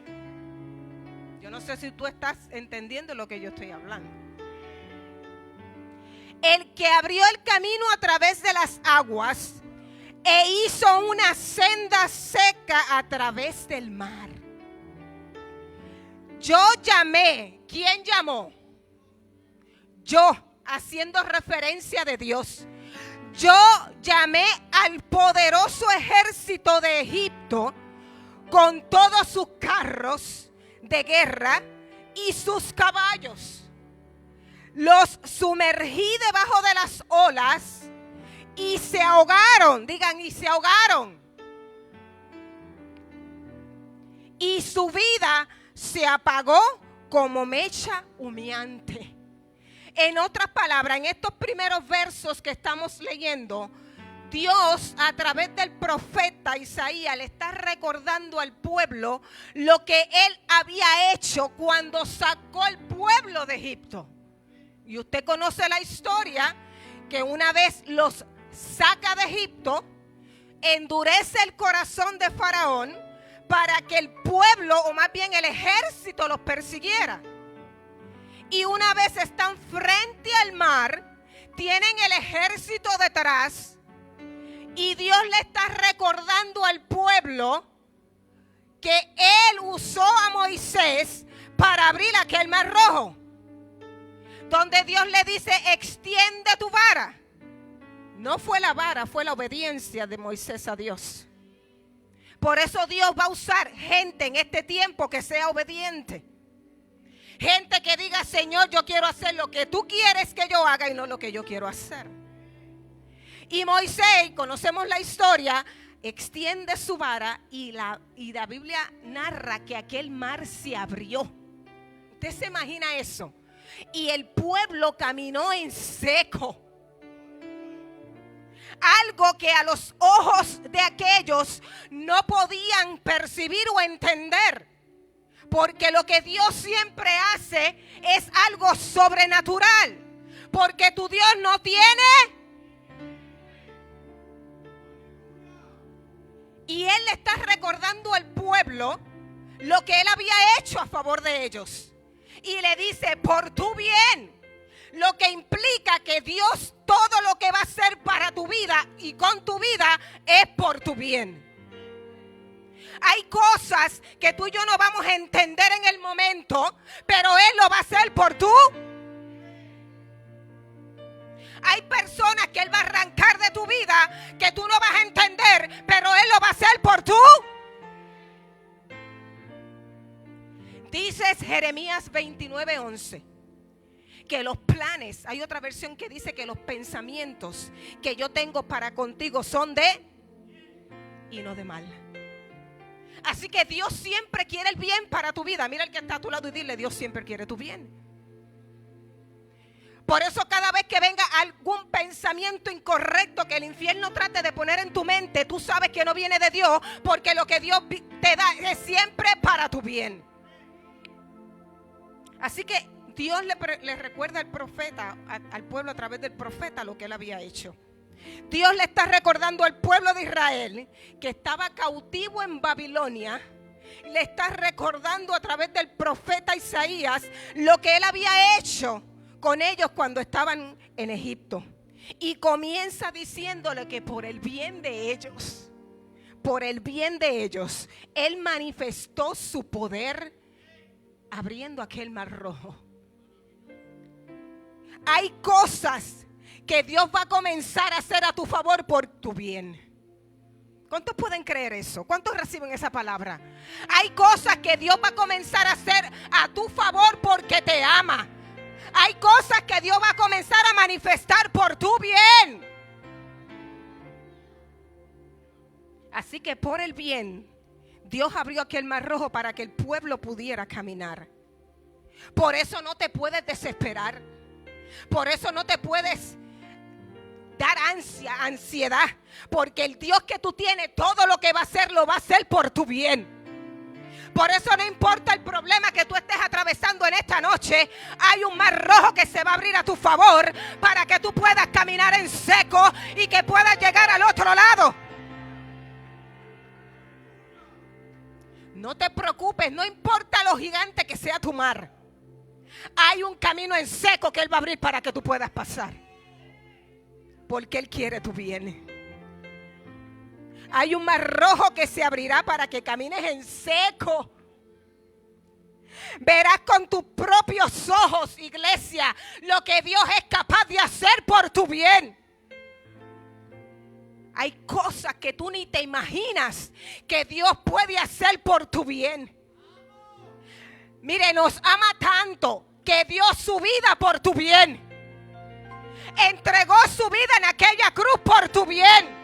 Speaker 5: Yo no sé si tú estás entendiendo lo que yo estoy hablando. El que abrió el camino a través de las aguas e hizo una senda seca a través del mar. Yo llamé. ¿Quién llamó? Yo, haciendo referencia de Dios. Yo llamé al poderoso ejército de Egipto con todos sus carros de guerra y sus caballos. Los sumergí debajo de las olas y se ahogaron. Digan, y se ahogaron. Y su vida se apagó como mecha humeante. En otras palabras, en estos primeros versos que estamos leyendo, Dios a través del profeta Isaías le está recordando al pueblo lo que él había hecho cuando sacó al pueblo de Egipto. Y usted conoce la historia, que una vez los saca de Egipto, endurece el corazón de Faraón para que el pueblo, o más bien el ejército, los persiguiera. Y una vez están frente al mar, tienen el ejército detrás, y Dios le está recordando al pueblo que él usó a Moisés para abrir aquel mar rojo, donde Dios le dice, extiende tu vara. No fue la vara, fue la obediencia de Moisés a Dios. Por eso Dios va a usar gente en este tiempo que sea obediente. Gente que diga, Señor, yo quiero hacer lo que tú quieres que yo haga y no lo que yo quiero hacer. Y Moisés, conocemos la historia, extiende su vara y la Biblia narra que aquel mar se abrió. ¿Usted se imagina eso? Y el pueblo caminó en seco. Algo que a los ojos de aquellos no podían percibir o entender. Porque lo que Dios siempre hace es algo sobrenatural. Porque tu Dios no tiene. Y Él le está recordando al pueblo lo que Él había hecho a favor de ellos. Y le dice, por tu bien. Lo que implica que Dios todo lo que va a hacer para tu vida y con tu vida es por tu bien. Hay cosas que tú y yo no vamos a entender en el momento, pero Él lo va a hacer por tú. Hay personas que Él va a arrancar de tu vida que tú no vas a entender, pero Él lo va a hacer por tú. Dices Jeremías 29:11 que los planes, hay otra versión que dice que los pensamientos que yo tengo para contigo son de y no de mal. Así que Dios siempre quiere el bien para tu vida. Mira el que está a tu lado y dile: Dios siempre quiere tu bien. Por eso cada vez que venga algún pensamiento incorrecto que el infierno trate de poner en tu mente, tú sabes que no viene de Dios, porque lo que Dios te da es siempre para tu bien. Así que Dios le recuerda al profeta, al pueblo a través del profeta, lo que él había hecho. Dios le está recordando al pueblo de Israel que estaba cautivo en Babilonia. Le está recordando a través del profeta Isaías lo que él había hecho con ellos cuando estaban en Egipto. Y comienza diciéndole que por el bien de ellos, él manifestó su poder abriendo aquel mar rojo. Hay cosas que Dios va a comenzar a hacer a tu favor por tu bien. ¿Cuántos pueden creer eso? ¿Cuántos reciben esa palabra? Hay cosas que Dios va a comenzar a hacer a tu favor porque te ama. Hay cosas que Dios va a comenzar a manifestar por tu bien. Así que por el bien, Dios abrió aquel mar rojo para que el pueblo pudiera caminar. Por eso no te puedes desesperar. Por eso no te puedes dar ansiedad. Porque el Dios que tú tienes, todo lo que va a hacer, lo va a hacer por tu bien. Por eso no importa el problema que tú estés atravesando en esta noche, hay un mar rojo que se va a abrir a tu favor para que tú puedas caminar en seco y que puedas llegar al otro lado. No te preocupes, no importa lo gigante que sea tu mar. Hay un camino en seco que Él va a abrir para que tú puedas pasar. Porque Él quiere tu bien. Hay un mar rojo que se abrirá para que camines en seco. Verás con tus propios ojos, iglesia, lo que Dios es capaz de hacer por tu bien. Hay cosas que tú ni te imaginas que Dios puede hacer por tu bien. Mire, nos ama tanto que dio su vida por tu bien. Entregó su vida en aquella cruz por tu bien.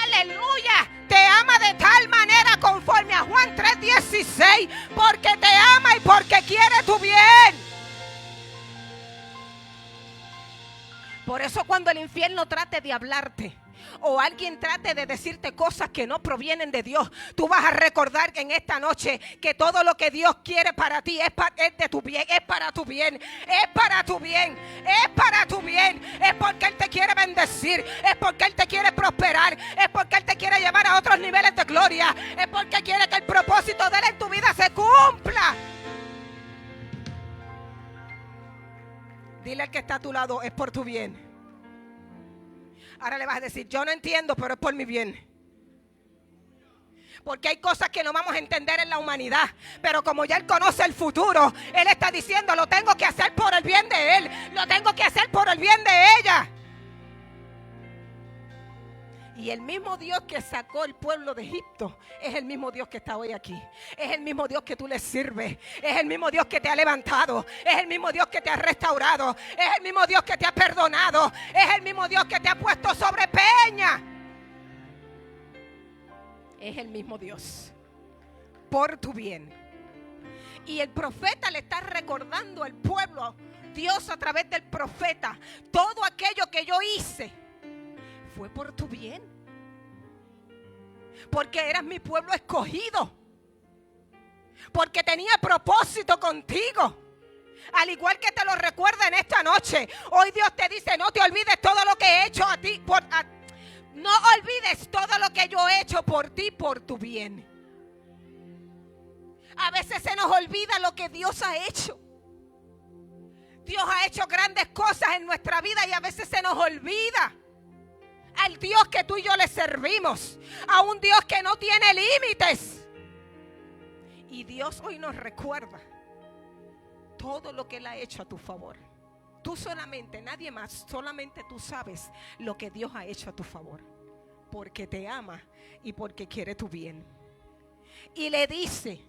Speaker 5: Aleluya. Te ama de tal manera conforme a Juan 3:16, porque te ama y porque quiere tu bien. Por eso cuando el infierno trate de hablarte o alguien trate de decirte cosas que no provienen de Dios, tú vas a recordar en esta noche que todo lo que Dios quiere para ti es de tu bien, es para tu bien, es para tu bien, es para tu bien. Es porque Él te quiere bendecir, es porque Él te quiere prosperar, es porque Él te quiere llevar a otros niveles de gloria, es porque quiere que el propósito de Él en tu vida se cumpla. Dile al que está a tu lado: es por tu bien. Ahora le vas a decir: yo no entiendo, pero es por mi bien. Porque hay cosas que no vamos a entender en la humanidad, pero como ya Él conoce el futuro, Él está diciendo: lo tengo que hacer por el bien de Él, lo tengo que hacer por el bien de ella. Y el mismo Dios que sacó el pueblo de Egipto es el mismo Dios que está hoy aquí. Es el mismo Dios que tú le sirves. Es el mismo Dios que te ha levantado. Es el mismo Dios que te ha restaurado. Es el mismo Dios que te ha perdonado. Es el mismo Dios que te ha puesto sobre peña. Es el mismo Dios. Por tu bien. Y el profeta le está recordando al pueblo, Dios a través del profeta: todo aquello que yo hice fue por tu bien, porque eras mi pueblo escogido, porque tenía propósito contigo. Al igual que te lo recuerda en esta noche, hoy Dios te dice: no te olvides todo lo que he hecho a ti, no olvides todo lo que yo he hecho por ti, por tu bien. A veces se nos olvida lo que Dios ha hecho. Dios ha hecho grandes cosas en nuestra vida y a veces se nos olvida al Dios que tú y yo le servimos, a un Dios que no tiene límites. Y Dios hoy nos recuerda todo lo que Él ha hecho a tu favor. Tú solamente, nadie más, solamente tú sabes lo que Dios ha hecho a tu favor, porque te ama y porque quiere tu bien. Y le dice,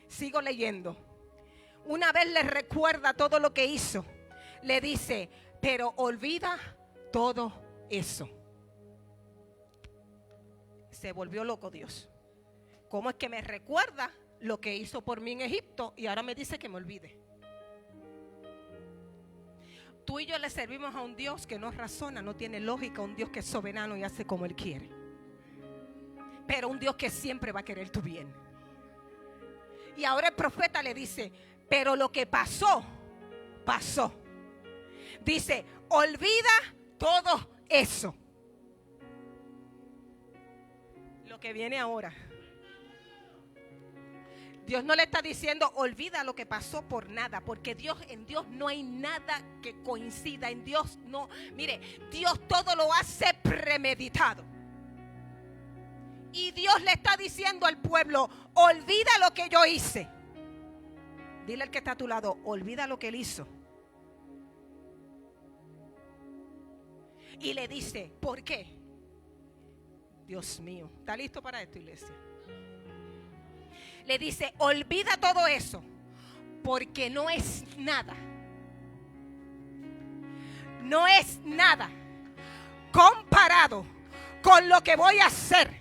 Speaker 5: sigo leyendo, una vez le recuerda todo lo que hizo, le dice: pero olvida todo eso. Se volvió loco Dios ¿cómo es que me recuerda lo que hizo por mí en Egipto y ahora me dice que me olvide? Tú y yo le servimos a un Dios que no razona, no tiene lógica, un Dios que es soberano y hace como Él quiere. Pero un Dios que siempre va a querer tu bien. Y ahora el profeta le dice, pero lo que pasó, pasó. Dice, olvida todo eso. Lo que viene ahora. Dios no le está diciendo olvida lo que pasó por nada, porque en Dios no hay nada que coincida. En Dios no, mire, Dios todo lo hace premeditado. Y Dios le está diciendo al pueblo, olvida lo que yo hice. Dile al que está a tu lado, olvida lo que Él hizo. Y le dice, ¿por qué? Dios mío, ¿está listo para esto, iglesia? Le dice, olvida todo eso, porque no es nada. No es nada comparado con lo que voy a hacer.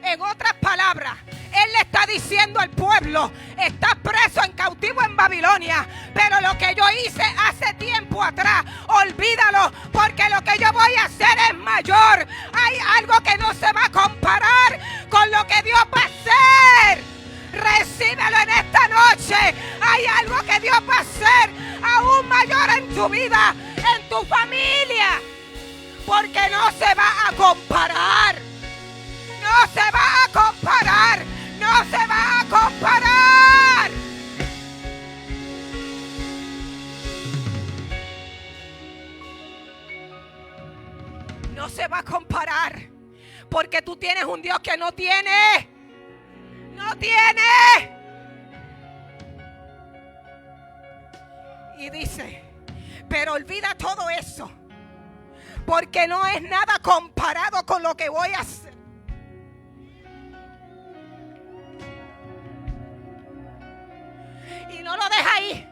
Speaker 5: En otras palabras, Él le está diciendo al pueblo, estás preso en cautivo en Babilonia, pero lo que yo hice hace tiempo atrás, olvídalo, porque lo que yo voy a hacer es mayor. Hay algo que no se va a comparar con lo que Dios va a hacer. Recíbelo en esta noche. Hay algo que Dios va a hacer aún mayor en tu vida, en tu familia, porque no se va a comparar. No se va a comparar. No se va a comparar. No se va a comparar. Porque tú tienes un Dios que no tiene. No tiene. Y dice, pero olvida todo eso, porque no es nada comparado con lo que voy a hacer. Y no lo deja ahí.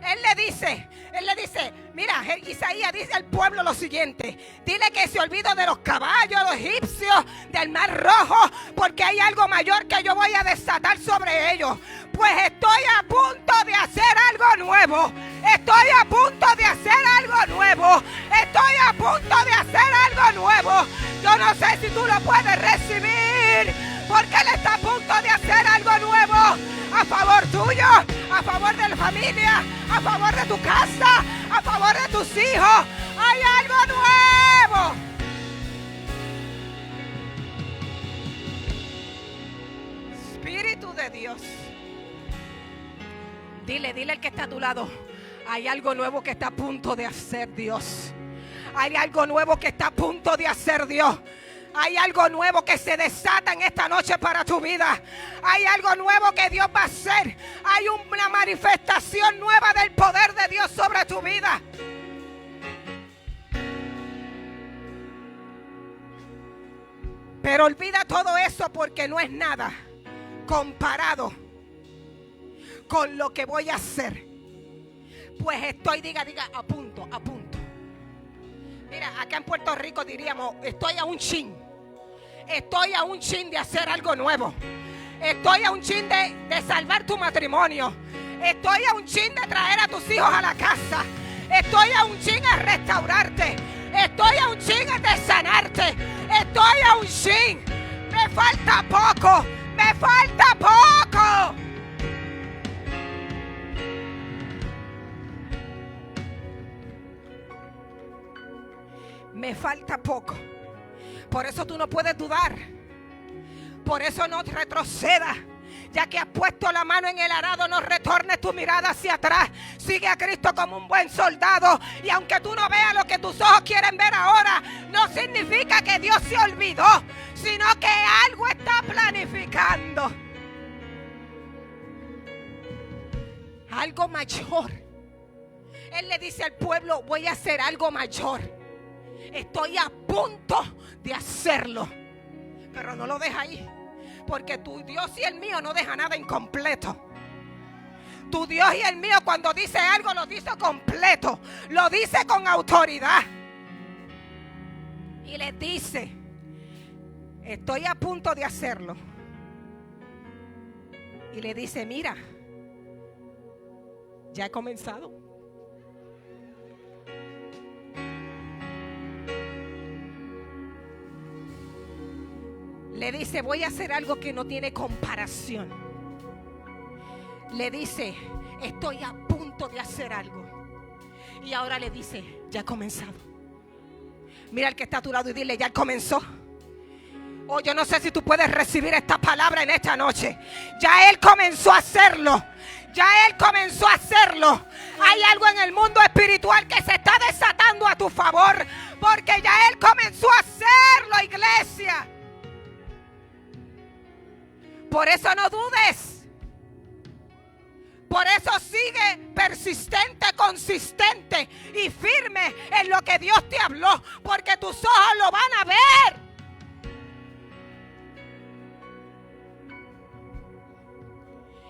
Speaker 5: Él le dice, mira, Isaías dice al pueblo lo siguiente: dile que se olvide de los caballos, los egipcios, del mar rojo, porque hay algo mayor que yo voy a desatar sobre ellos. Pues estoy a punto de hacer algo nuevo. Estoy a punto de hacer algo nuevo. Estoy a punto de hacer algo nuevo. Yo no sé si tú lo puedes recibir, porque Él está a punto de hacer algo nuevo. A favor tuyo, a favor de la familia, a favor de tu casa, a favor de tus hijos. Hay algo nuevo. Espíritu de Dios. Dile al que está a tu lado, hay algo nuevo que está a punto de hacer Dios. Hay algo nuevo que está a punto de hacer Dios. Hay algo nuevo que se desata en esta noche para tu vida. Hay algo nuevo que Dios va a hacer. Hay una manifestación nueva del poder de Dios sobre tu vida. Pero olvida todo eso, porque no es nada comparado con lo que voy a hacer. Pues estoy, diga, a punto. Mira, acá en Puerto Rico diríamos, estoy a un chin. Estoy a un chin de hacer algo nuevo. Estoy a un chin de salvar tu matrimonio. Estoy a un chin de traer a tus hijos a la casa. Estoy a un chin a restaurarte. Estoy a un chin de sanarte. Estoy a un chin. Me falta poco. Me falta poco. Me falta poco. Por eso tú no puedes dudar. Por eso no retrocedas. Ya que has puesto la mano en el arado, no retornes tu mirada hacia atrás. Sigue a Cristo como un buen soldado. Y aunque tú no veas lo que tus ojos quieren ver ahora, no significa que Dios se olvidó, sino que algo está planificando. Algo mayor. Él le dice al pueblo, voy a hacer algo mayor. Estoy a punto de hacerlo. Pero no lo deja ahí, porque tu Dios y el mío no deja nada incompleto. Tu Dios y el mío, cuando dice algo, lo dice completo. Lo dice con autoridad. Y le dice, estoy a punto de hacerlo. Y le dice, mira, ya he comenzado. Le dice, voy a hacer algo que no tiene comparación. Le dice, estoy a punto de hacer algo. Y ahora le dice, ya he comenzado. Mira al que está a tu lado y dile, ya comenzó. Oh, yo no sé si tú puedes recibir esta palabra en esta noche. Ya Él comenzó a hacerlo. Ya Él comenzó a hacerlo. Hay algo en el mundo espiritual que se está desatando a tu favor, porque ya Él comenzó a hacerlo, iglesia. Por eso no dudes. Por eso sigue persistente, consistente y firme en lo que Dios te habló, porque tus ojos lo van a ver.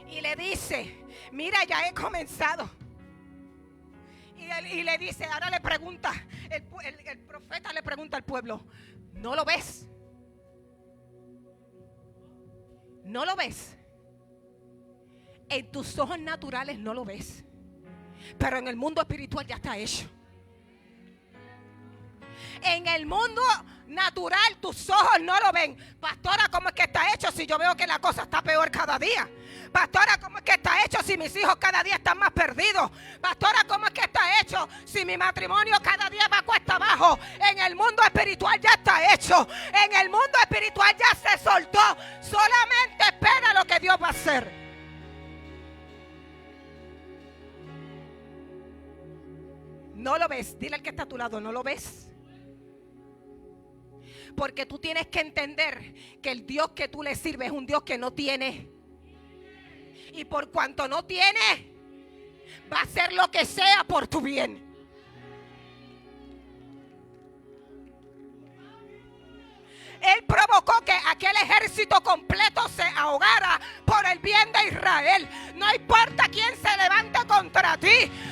Speaker 5: Y le dice, mira, ya he comenzado. Y le dice, ahora le pregunta, el profeta le pregunta al pueblo, ¿no lo ves? ¿No lo ves? En tus ojos naturales no lo ves, pero en el mundo espiritual ya está hecho. En el mundo natural tus ojos no lo ven. Pastora, ¿cómo es que está hecho si yo veo que la cosa está peor cada día? Pastora, ¿cómo es que está hecho si mis hijos cada día están más perdidos? Pastora, ¿cómo es que está hecho si mi matrimonio cada día va cuesta abajo? En el mundo espiritual ya está hecho. En el mundo espiritual ya se soltó. Solamente espera lo que Dios va a hacer. No lo ves. Dile al que está a tu lado, ¿no lo ves? Porque tú tienes que entender que el Dios que tú le sirves es un Dios que no tiene. Y por cuanto no tiene, va a hacer lo que sea por tu bien. Él provocó que aquel ejército completo se ahogara por el bien de Israel. No importa quién se levante contra ti,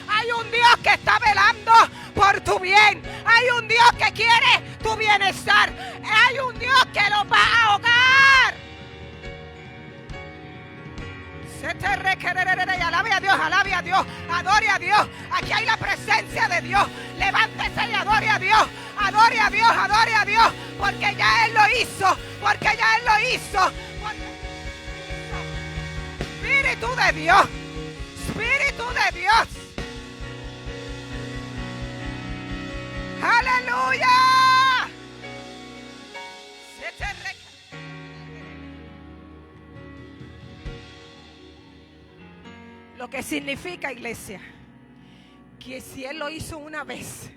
Speaker 5: hay un Dios que está velando por tu bien. Hay un Dios que quiere tu bienestar. Hay un Dios que lo va a ahogar. Alabe a Dios, alabe a Dios, adore a Dios. Aquí hay la presencia de Dios. Levántese y adore a Dios. Adore a Dios, adore a Dios. Porque ya Él lo hizo. Porque ya Él lo hizo. Espíritu de Dios. Espíritu de Dios. Aleluya. Lo que significa, iglesia, que si Él lo hizo una vez,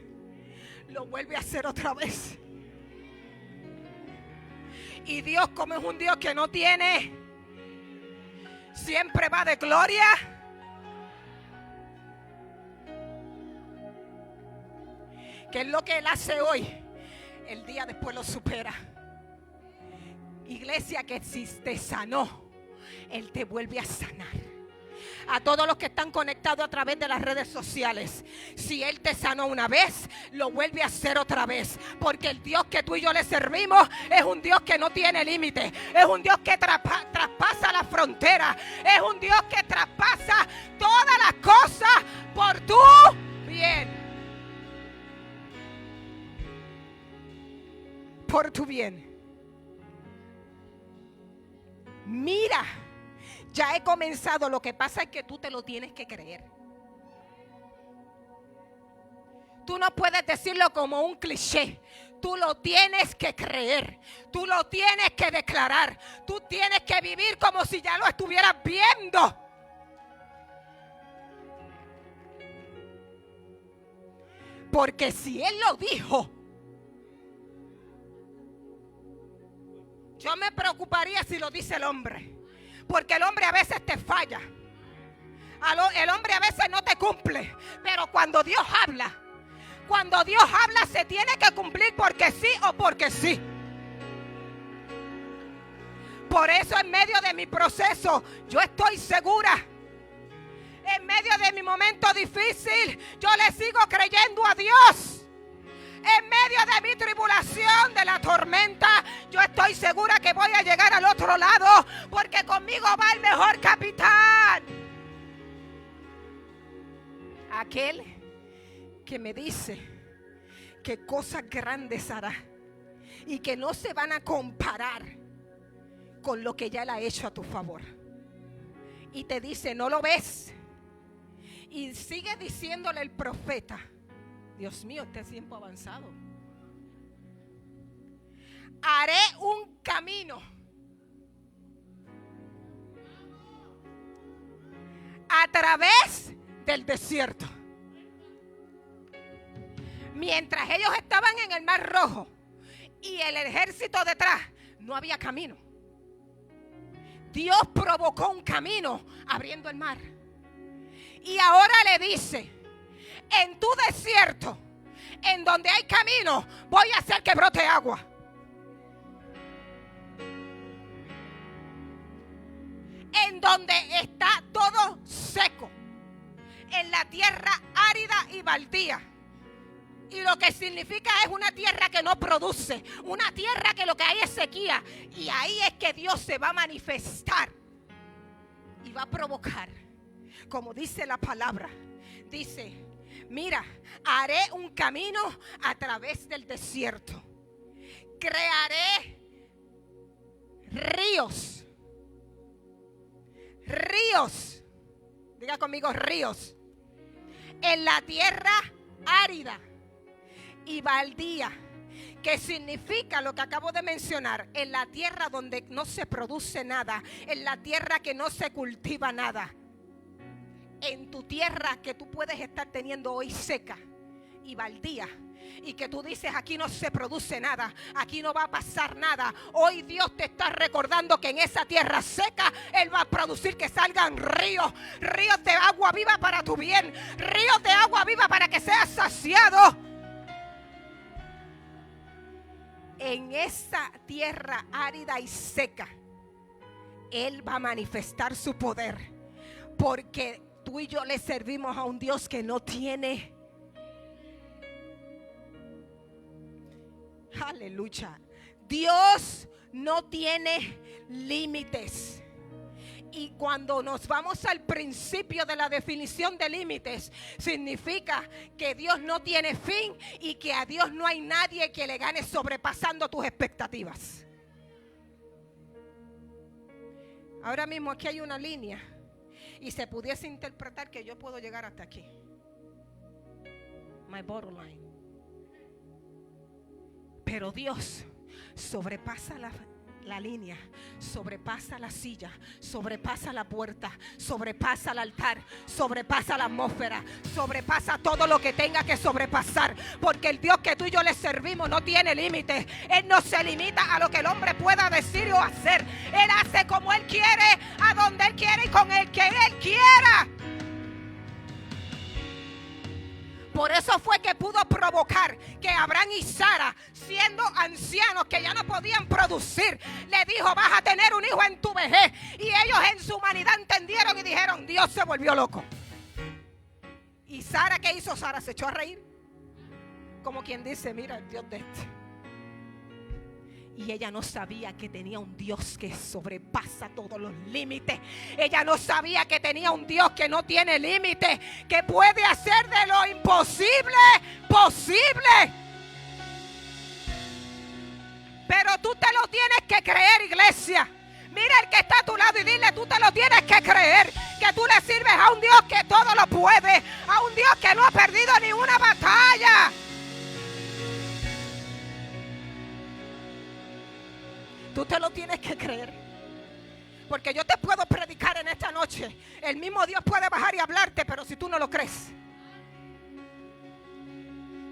Speaker 5: lo vuelve a hacer otra vez. Y Dios, como es un Dios que no tiene, siempre va de gloria. Que es lo que Él hace hoy, el día después lo supera. Iglesia, que si te sanó, Él te vuelve a sanar. A todos los que están conectados a través de las redes sociales, si Él te sanó una vez, lo vuelve a hacer otra vez. Porque el Dios que tú y yo le servimos es un Dios que no tiene límite. Es un Dios que traspasa la frontera. Es un Dios que traspasa todas las cosas por tu bien. Por tu bien. Mira, ya he comenzado. Lo que pasa es que tú te lo tienes que creer. Tú no puedes decirlo como un cliché. Tú lo tienes que creer. Tú lo tienes que declarar. Tú tienes que vivir como si ya lo estuvieras viendo. Porque si Él lo dijo, yo me preocuparía si lo dice el hombre. Porque el hombre a veces te falla. El hombre a veces no te cumple. Pero cuando Dios habla se tiene que cumplir porque sí o porque sí. Por eso en medio de mi proceso yo estoy segura. En medio de mi momento difícil yo le sigo creyendo a Dios. En medio de mi tribulación, de la tormenta, yo estoy segura que voy a llegar al otro lado, porque conmigo va el mejor capitán. Aquel que me dice que cosas grandes hará y que no se van a comparar con lo que ya Él ha hecho a tu favor. Y te dice, ¿no lo ves? Y sigue diciéndole el profeta, Dios mío, este tiempo avanzado. Haré un camino a través del desierto. Mientras ellos estaban en el Mar Rojo y el ejército detrás, no había camino. Dios provocó un camino abriendo el mar. Y ahora le dice, en tu desierto, en donde hay camino, voy a hacer que brote agua. En donde está todo seco, en la tierra árida y baldía. Y lo que significa es una tierra que no produce, una tierra que lo que hay es sequía. Y ahí es que Dios se va a manifestar y va a provocar, como dice la palabra. Dice, mira, haré un camino a través del desierto. Crearé ríos. Ríos. Diga conmigo, ríos. En la tierra árida y baldía, que significa lo que acabo de mencionar, en la tierra donde no se produce nada, en la tierra que no se cultiva nada, en tu tierra que tú puedes estar teniendo hoy seca y baldía, y que tú dices, aquí no se produce nada, aquí no va a pasar nada. Hoy Dios te está recordando que en esa tierra seca Él va a producir que salgan ríos, ríos de agua viva para tu bien, ríos de agua viva para que seas saciado. En esa tierra árida y seca, Él va a manifestar su poder, porque tú y yo le servimos a un Dios que no tiene, aleluya, Dios no tiene límites. Y cuando nos vamos al principio de la definición de límites, significa que Dios no tiene fin y que a Dios no hay nadie que le gane sobrepasando tus expectativas. Ahora mismo aquí hay una línea y se pudiese interpretar que yo puedo llegar hasta aquí. My borderline. Pero Dios sobrepasa la línea, sobrepasa la silla, sobrepasa la puerta, sobrepasa el altar, sobrepasa la atmósfera, sobrepasa todo lo que tenga que sobrepasar, porque el Dios que tú y yo le servimos no tiene límites. Él no se limita a lo que el hombre pueda decir o hacer. Él hace como Él quiere, a donde Él quiere y con el que Él quiera. Por eso fue que pudo provocar que Abraham y Sara, siendo ancianos que ya no podían producir, le dijo, vas a tener un hijo en tu vejez. Y ellos en su humanidad entendieron y dijeron, Dios se volvió loco. ¿Y Sara qué hizo? Sara se echó a reír, como quien dice, mira el Dios de este. Y ella no sabía que tenía un Dios que sobrepasa todos los límites. Ella no sabía que tenía un Dios que no tiene límites, que puede hacer de lo imposible posible. Pero tú te lo tienes que creer, iglesia. Mira el que está a tu lado y dile, tú te lo tienes que creer, que tú le sirves a un Dios que todo lo puede, a un Dios que no ha perdido ni una batalla. Tú te lo tienes que creer. Porque yo te puedo predicar en esta noche. El mismo Dios puede bajar y hablarte, pero si tú no lo crees,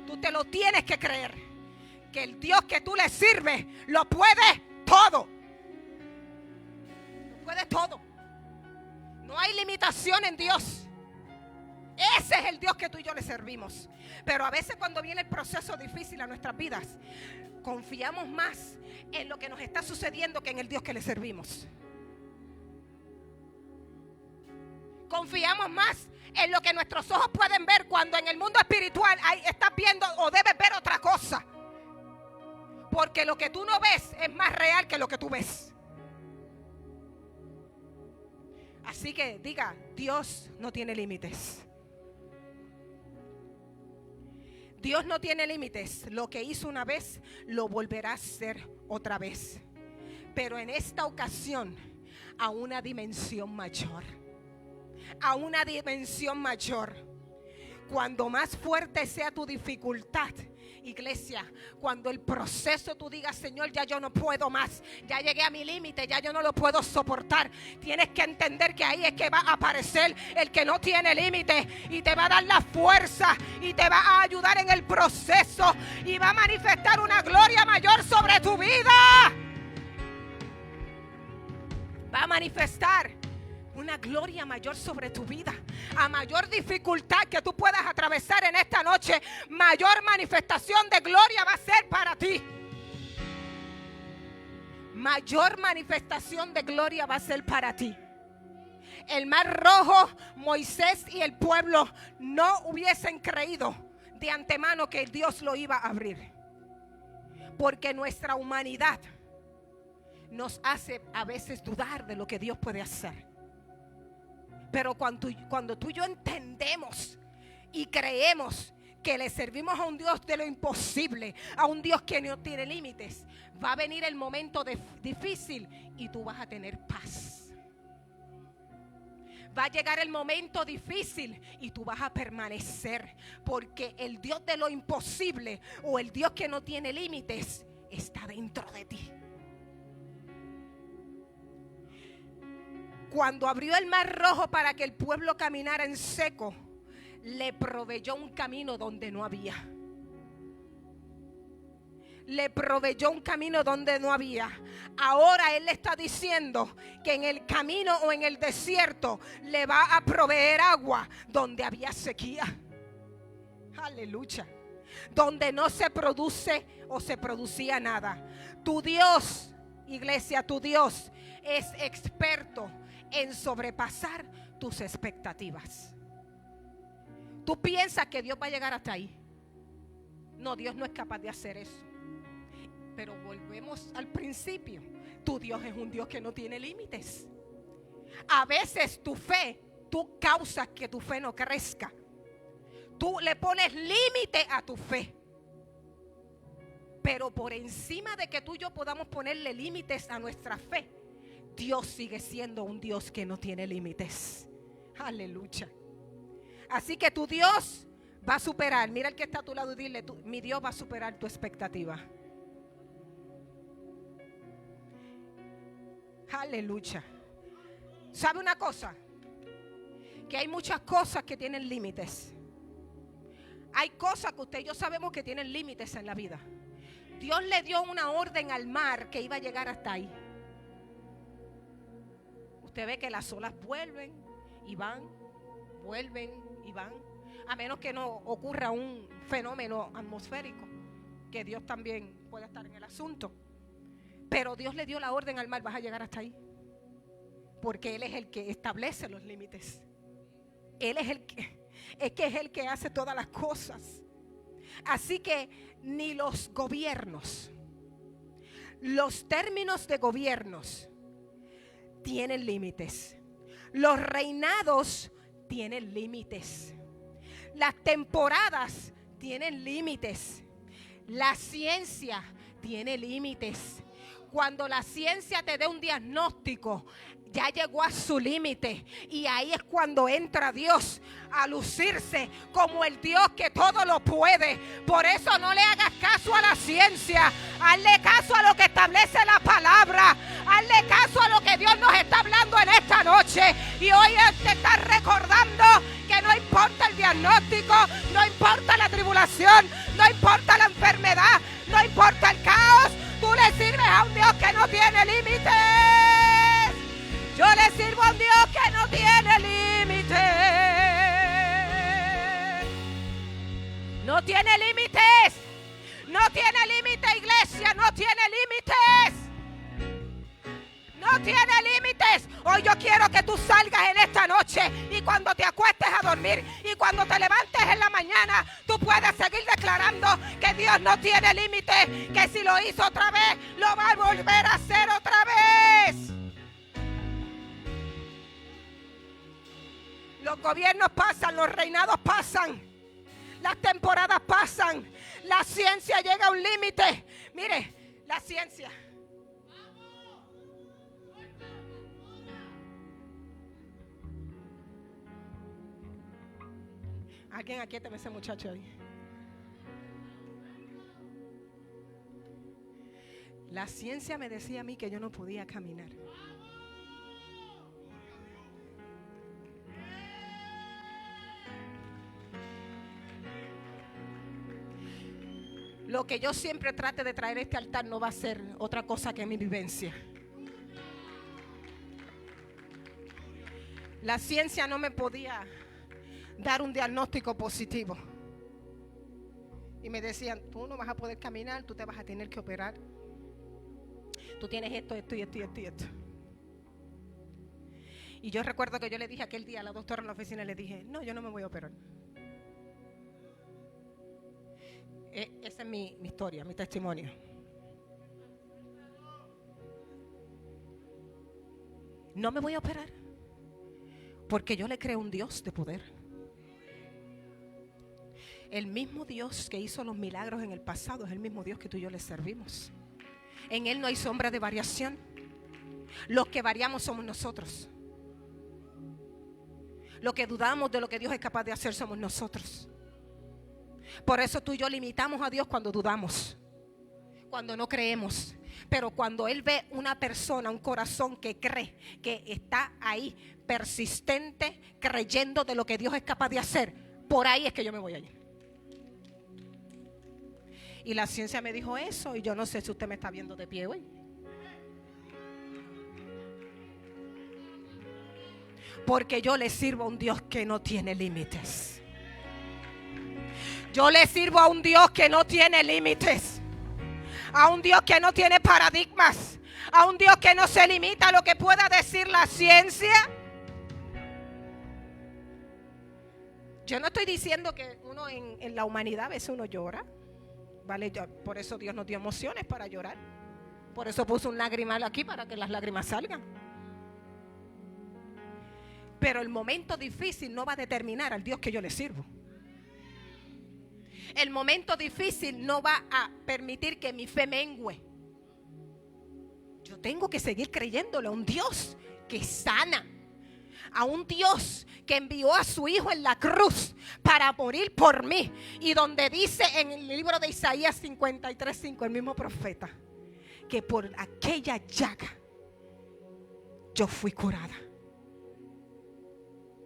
Speaker 5: tú te lo tienes que creer. Que el Dios que tú le sirves lo puede todo. Lo puede todo. No hay limitación en Dios. Ese es el Dios que tú y yo le servimos. Pero a veces cuando viene el proceso difícil a nuestras vidas, confiamos más en lo que nos está sucediendo que en el Dios que le servimos. Confiamos más en lo que nuestros ojos pueden ver, cuando en el mundo espiritual estás viendo o debes ver otra cosa. Porque lo que tú no ves es más real que lo que tú ves. Así que diga, Dios no tiene límites. Dios no tiene límites. Lo que hizo una vez, lo volverá a hacer otra vez. Pero en esta ocasión, a una dimensión mayor. A una dimensión mayor. Cuando más fuerte sea tu dificultad, iglesia, cuando el proceso tú digas, Señor, ya yo no puedo más, ya llegué a mi límite, ya yo no lo puedo soportar, tienes que entender que ahí es que va a aparecer el que no tiene límite y te va a dar la fuerza y te va a ayudar en el proceso y va a manifestar una gloria mayor sobre tu vida. Va a manifestar una gloria mayor sobre tu vida. A mayor dificultad que tú puedas atravesar en esta noche, mayor manifestación de gloria va a ser para ti. Mayor manifestación de gloria va a ser para ti. El mar rojo, Moisés y el pueblo no hubiesen creído de antemano que Dios lo iba a abrir. Porque nuestra humanidad nos hace a veces dudar de lo que Dios puede hacer. Pero cuando tú y yo entendemos y creemos que le servimos a un Dios de lo imposible, a un Dios que no tiene límites, va a venir el momento difícil y tú vas a tener paz. Va a llegar el momento difícil y tú vas a permanecer, porque el Dios de lo imposible o el Dios que no tiene límites está dentro de ti. Cuando abrió el mar rojo para que el pueblo caminara en seco, le proveyó un camino donde no había. Le proveyó un camino donde no había. Ahora Él le está diciendo que en el camino o en el desierto le va a proveer agua donde había sequía. Aleluya. Donde no se produce o se producía nada. Tu Dios, iglesia, tu Dios es experto en sobrepasar tus expectativas. Tú piensas que Dios va a llegar hasta ahí. No, Dios no es capaz de hacer eso. Pero volvemos al principio. Tu Dios es un Dios que no tiene límites. A veces tu fe, tú causas que tu fe no crezca. Tú le pones límite a tu fe. Pero por encima de que tú y yo podamos ponerle límites a nuestra fe, Dios sigue siendo un Dios que no tiene límites. Aleluya. Así que tu Dios va a superar. Mira el que está a tu lado y dile, mi Dios va a superar tu expectativa. Aleluya. ¿Sabe una cosa? Que hay muchas cosas que tienen límites. Hay cosas que usted y yo sabemos que tienen límites en la vida. Dios le dio una orden al mar que iba a llegar hasta ahí. Usted ve que las olas vuelven y van, vuelven y van. A menos que no ocurra un fenómeno atmosférico, que Dios también puede estar en el asunto. Pero Dios le dio la orden al mar, vas a llegar hasta ahí. Porque Él es el que establece los límites. Él es el que hace todas las cosas. Así que ni los gobiernos, los términos de gobiernos tienen límites. Los reinados tienen límites. Las temporadas tienen límites. La ciencia tiene límites. Cuando la ciencia te dé un diagnóstico, ya llegó a su límite. Y ahí es cuando entra Dios a lucirse como el Dios que todo lo puede. Por eso no le hagas caso a la ciencia. Hazle caso a lo que establece la palabra. Hazle caso a lo que Dios nos está hablando en esta noche. Y hoy Él te está recordando que no importa el diagnóstico, no importa la tribulación, no importa la enfermedad, no importa el caos. Tú le sirves a un Dios que no tiene límites. Yo le sirvo a un Dios que no tiene límites. No tiene límites. No tiene límites, iglesia. No tiene límites. No tiene límites. duermes, hoy yo quiero que tú salgas en esta noche y cuando te acuestes a dormir y cuando te levantes en la mañana, tú puedes seguir declarando que Dios no tiene límite, que si lo hizo otra vez, lo va a volver a hacer otra vez. Los gobiernos pasan, los reinados pasan, las temporadas pasan, la ciencia llega a un límite. Mire, la ciencia. ¿Alguien aquí te ve ese muchacho ahí? La ciencia me decía a mí que yo no podía caminar. Lo que yo siempre trate de traer a este altar no va a ser otra cosa que mi vivencia. La ciencia no me podía dar un diagnóstico positivo. Y me decían, tú no vas a poder caminar, tú te vas a tener que operar. Tú tienes esto, esto y esto y esto y esto. Y yo recuerdo que yo le dije aquel día a la doctora en la oficina, le dije, no, yo no me voy a operar. Esa es mi historia, mi testimonio. No me voy a operar porque yo le creo a un Dios de poder. El mismo Dios que hizo los milagros en el pasado es el mismo Dios que tú y yo le servimos. En Él no hay sombra de variación. Los que variamos somos nosotros. Los que dudamos de lo que Dios es capaz de hacer somos nosotros. Por eso tú y yo limitamos a Dios cuando dudamos, cuando no creemos. Pero cuando Él ve una persona, un corazón que cree, que está ahí persistente, creyendo de lo que Dios es capaz de hacer, por ahí es que yo me voy allí. Y la ciencia me dijo eso, y yo no sé si usted me está viendo de pie hoy. Porque yo le sirvo a un Dios que no tiene límites. Yo le sirvo a un Dios que no tiene límites. A un Dios que no tiene paradigmas. A un Dios que no se limita a lo que pueda decir la ciencia. Yo no estoy diciendo que uno en la humanidad a veces uno llora. ¿Vale? Por eso Dios nos dio emociones para llorar. Por eso puso un lagrimal aquí para que las lágrimas salgan. Pero el momento difícil no va a determinar al Dios que yo le sirvo. El momento difícil no va a permitir que mi fe mengüe. Yo tengo que seguir creyéndole a un Dios que sana. A un Dios que envió a su Hijo en la cruz para morir por mí. Y donde dice en el libro de Isaías 53:5, el mismo profeta, que por aquella llaga yo fui curada.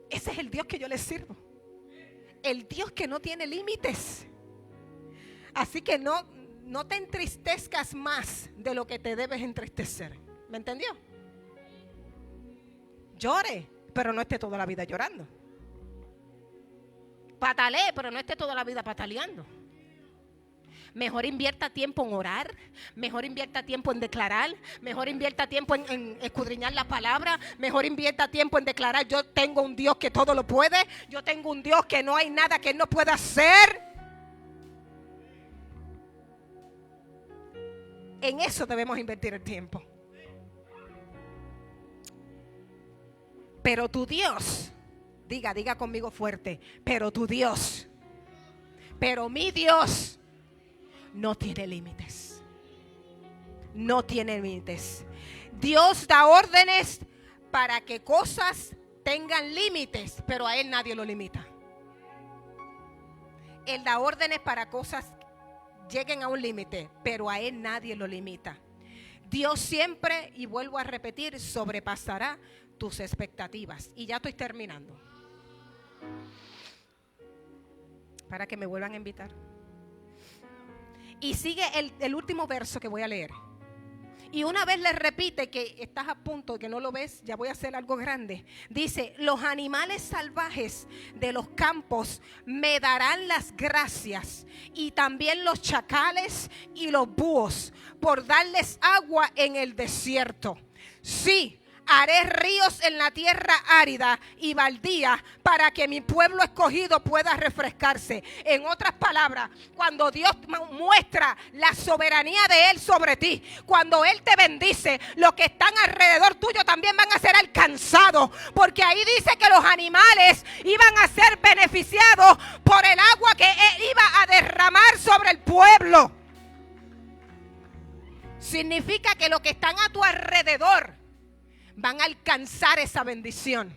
Speaker 5: Ese es el Dios que yo le sirvo. El Dios que no tiene límites. Así que no te entristezcas más de lo que te debes entristecer. ¿Me entendió? Llore, pero no esté toda la vida llorando. Patalee, pero no esté toda la vida pataleando. Mejor invierta tiempo en orar, mejor invierta tiempo en declarar, mejor invierta tiempo en escudriñar la palabra, mejor invierta tiempo en declarar: yo tengo un Dios que todo lo puede, yo tengo un Dios que no hay nada que Él no pueda hacer. En eso debemos invertir el tiempo. Pero tu Dios, diga conmigo fuerte, pero tu Dios, pero mi Dios no tiene límites. No tiene límites. Dios da órdenes para que cosas tengan límites, pero a Él nadie lo limita. Él da órdenes para cosas lleguen a un límite, pero a Él nadie lo limita. Dios siempre, y vuelvo a repetir, sobrepasará tus expectativas. Y ya estoy terminando, para que me vuelvan a invitar. Y sigue el último verso que voy a leer. Y una vez le repite que estás a punto, que no lo ves, ya voy a hacer algo grande. Dice: los animales salvajes de los campos me darán las gracias, y también los chacales y los búhos, por darles agua en el desierto. Sí, Haré ríos en la tierra árida y baldía para que mi pueblo escogido pueda refrescarse. En otras palabras, cuando Dios muestra la soberanía de Él sobre ti, cuando Él te bendice, los que están alrededor tuyo también van a ser alcanzados, porque ahí dice que los animales iban a ser beneficiados por el agua que Él iba a derramar sobre el pueblo. Significa que los que están a tu alrededor van a alcanzar esa bendición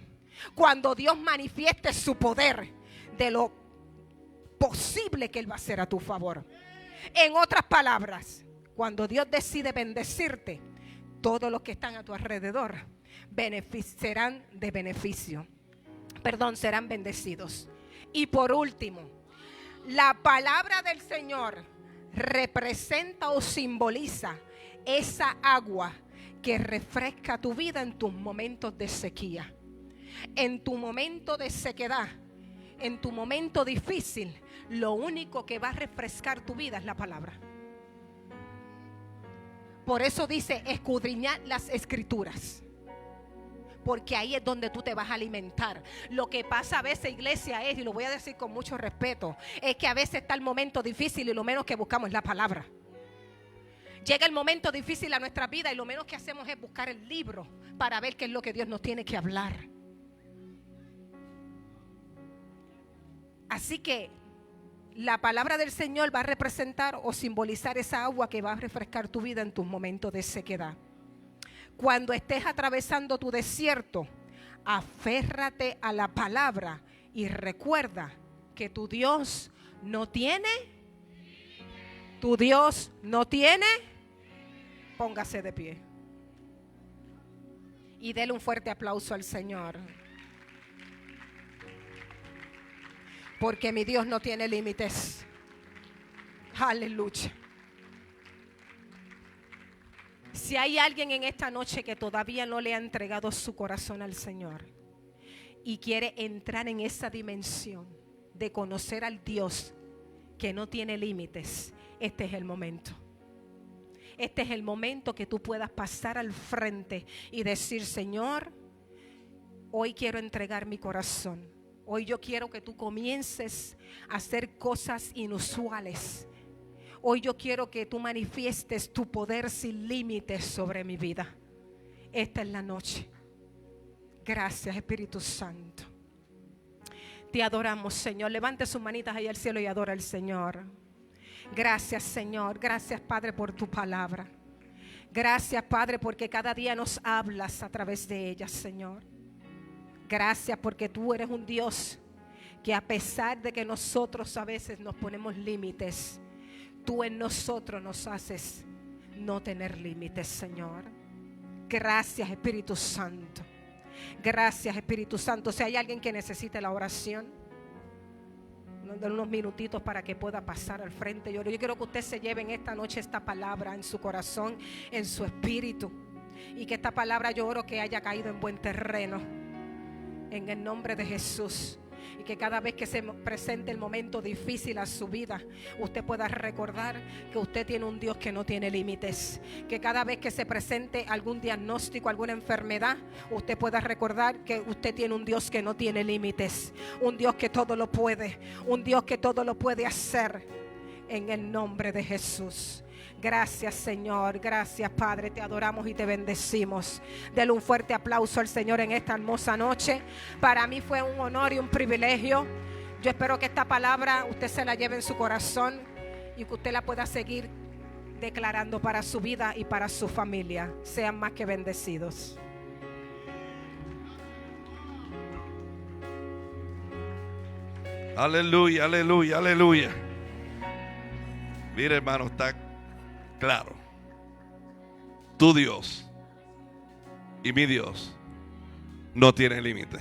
Speaker 5: cuando Dios manifieste su poder de lo posible que Él va a hacer a tu favor. En otras palabras, cuando Dios decide bendecirte, todos los que están a tu alrededor serán de beneficio. Serán bendecidos. Y por último, la palabra del Señor representa o simboliza esa agua que refresca tu vida en tus momentos de sequía, en tu momento de sequedad, en tu momento difícil. Lo único que va a refrescar tu vida es la palabra. Por eso dice escudriñar las escrituras, porque ahí es donde tú te vas a alimentar. Lo que pasa a veces, iglesia, es, y lo voy a decir con mucho respeto, es que a veces está el momento difícil y lo menos que buscamos es la palabra. Llega el momento difícil a nuestra vida y lo menos que hacemos es buscar el libro para ver qué es lo que Dios nos tiene que hablar. Así que la palabra del Señor va a representar o simbolizar esa agua que va a refrescar tu vida en tus momentos de sequedad. Cuando estés atravesando tu desierto, aférrate a la palabra y recuerda que tu Dios no tiene. Tu Dios no tiene. Póngase de pie y dele un fuerte aplauso al Señor, porque mi Dios no tiene límites. Aleluya. Si hay alguien en esta noche que todavía no le ha entregado su corazón al Señor y quiere entrar en esa dimensión de conocer al Dios que no tiene límites, este es el momento. Este es el momento que tú puedas pasar al frente y decir: Señor, hoy quiero entregar mi corazón. Hoy yo quiero que tú comiences a hacer cosas inusuales. Hoy yo quiero que tú manifiestes tu poder sin límites sobre mi vida. Esta es la noche. Gracias, Espíritu Santo. Te adoramos, Señor. Levante sus manitas ahí al cielo y adora al Señor. Gracias, Señor. Gracias, Padre, por tu palabra. Gracias, Padre, porque cada día nos hablas a través de ella, Señor. Gracias porque tú eres un Dios que, a pesar de que nosotros a veces nos ponemos límites, tú en nosotros nos haces no tener límites, Señor. Gracias, Espíritu Santo. Gracias, Espíritu Santo. Si hay alguien que necesite la oración, unos minutitos para que pueda pasar al frente. Yo quiero que usted se lleve en esta noche esta palabra en su corazón, en su espíritu, y que esta palabra, yo oro que haya caído en buen terreno en el nombre de Jesús. Y que cada vez que se presente el momento difícil a su vida, usted pueda recordar que usted tiene un Dios que no tiene límites. Que cada vez que se presente algún diagnóstico, alguna enfermedad, usted pueda recordar que usted tiene un Dios que no tiene límites. Un Dios que todo lo puede. Un Dios que todo lo puede hacer. En el nombre de Jesús. Gracias, Señor. Gracias, Padre. Te adoramos y te bendecimos. Dele un fuerte aplauso al Señor en esta hermosa noche. Para mí fue un honor y un privilegio. Yo espero que esta palabra usted se la lleve en su corazón y que usted la pueda seguir declarando para su vida y para su familia. Sean más que bendecidos.
Speaker 3: Aleluya, aleluya, aleluya. Mire, hermano, está claro. Tu Dios y mi Dios no tienen límite.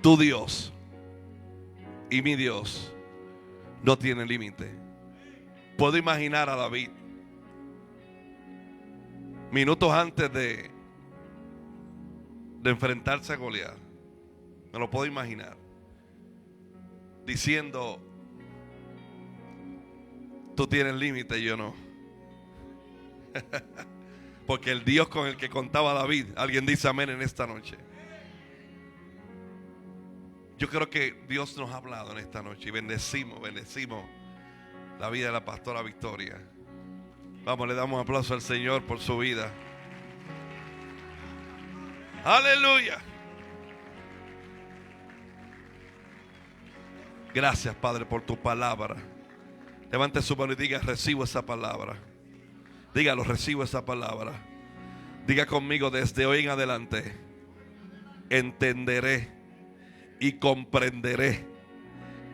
Speaker 3: Tu Dios y mi Dios no tienen límite. Puedo imaginar a David minutos antes de enfrentarse a Goliat. Me lo puedo imaginar diciendo: tú tienes límite y yo no. Porque el Dios con el que contaba David, alguien dice amén en esta noche. Yo creo que Dios nos ha hablado en esta noche y bendecimos la vida de la pastora Victoria. Vamos, le damos un aplauso al Señor por su vida. Aleluya. Gracias, Padre, por tu palabra. Levante su mano y diga: recibo esa palabra. Dígalo: recibo esa palabra. Diga conmigo: desde hoy en adelante entenderé y comprenderé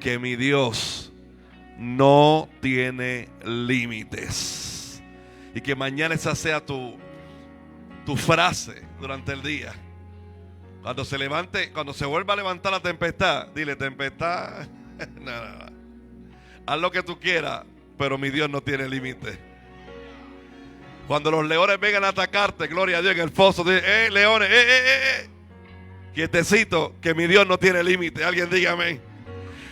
Speaker 3: que mi Dios no tiene límites. Y que mañana esa sea tu frase durante el día. Cuando se levante, cuando se vuelva a levantar la tempestad, dile: tempestad, no. Haz lo que tú quieras, pero mi Dios no tiene límite. Cuando los leones vengan a atacarte, gloria a Dios, en el foso, dile: leones, quietecito, que mi Dios no tiene límite. Alguien diga amén.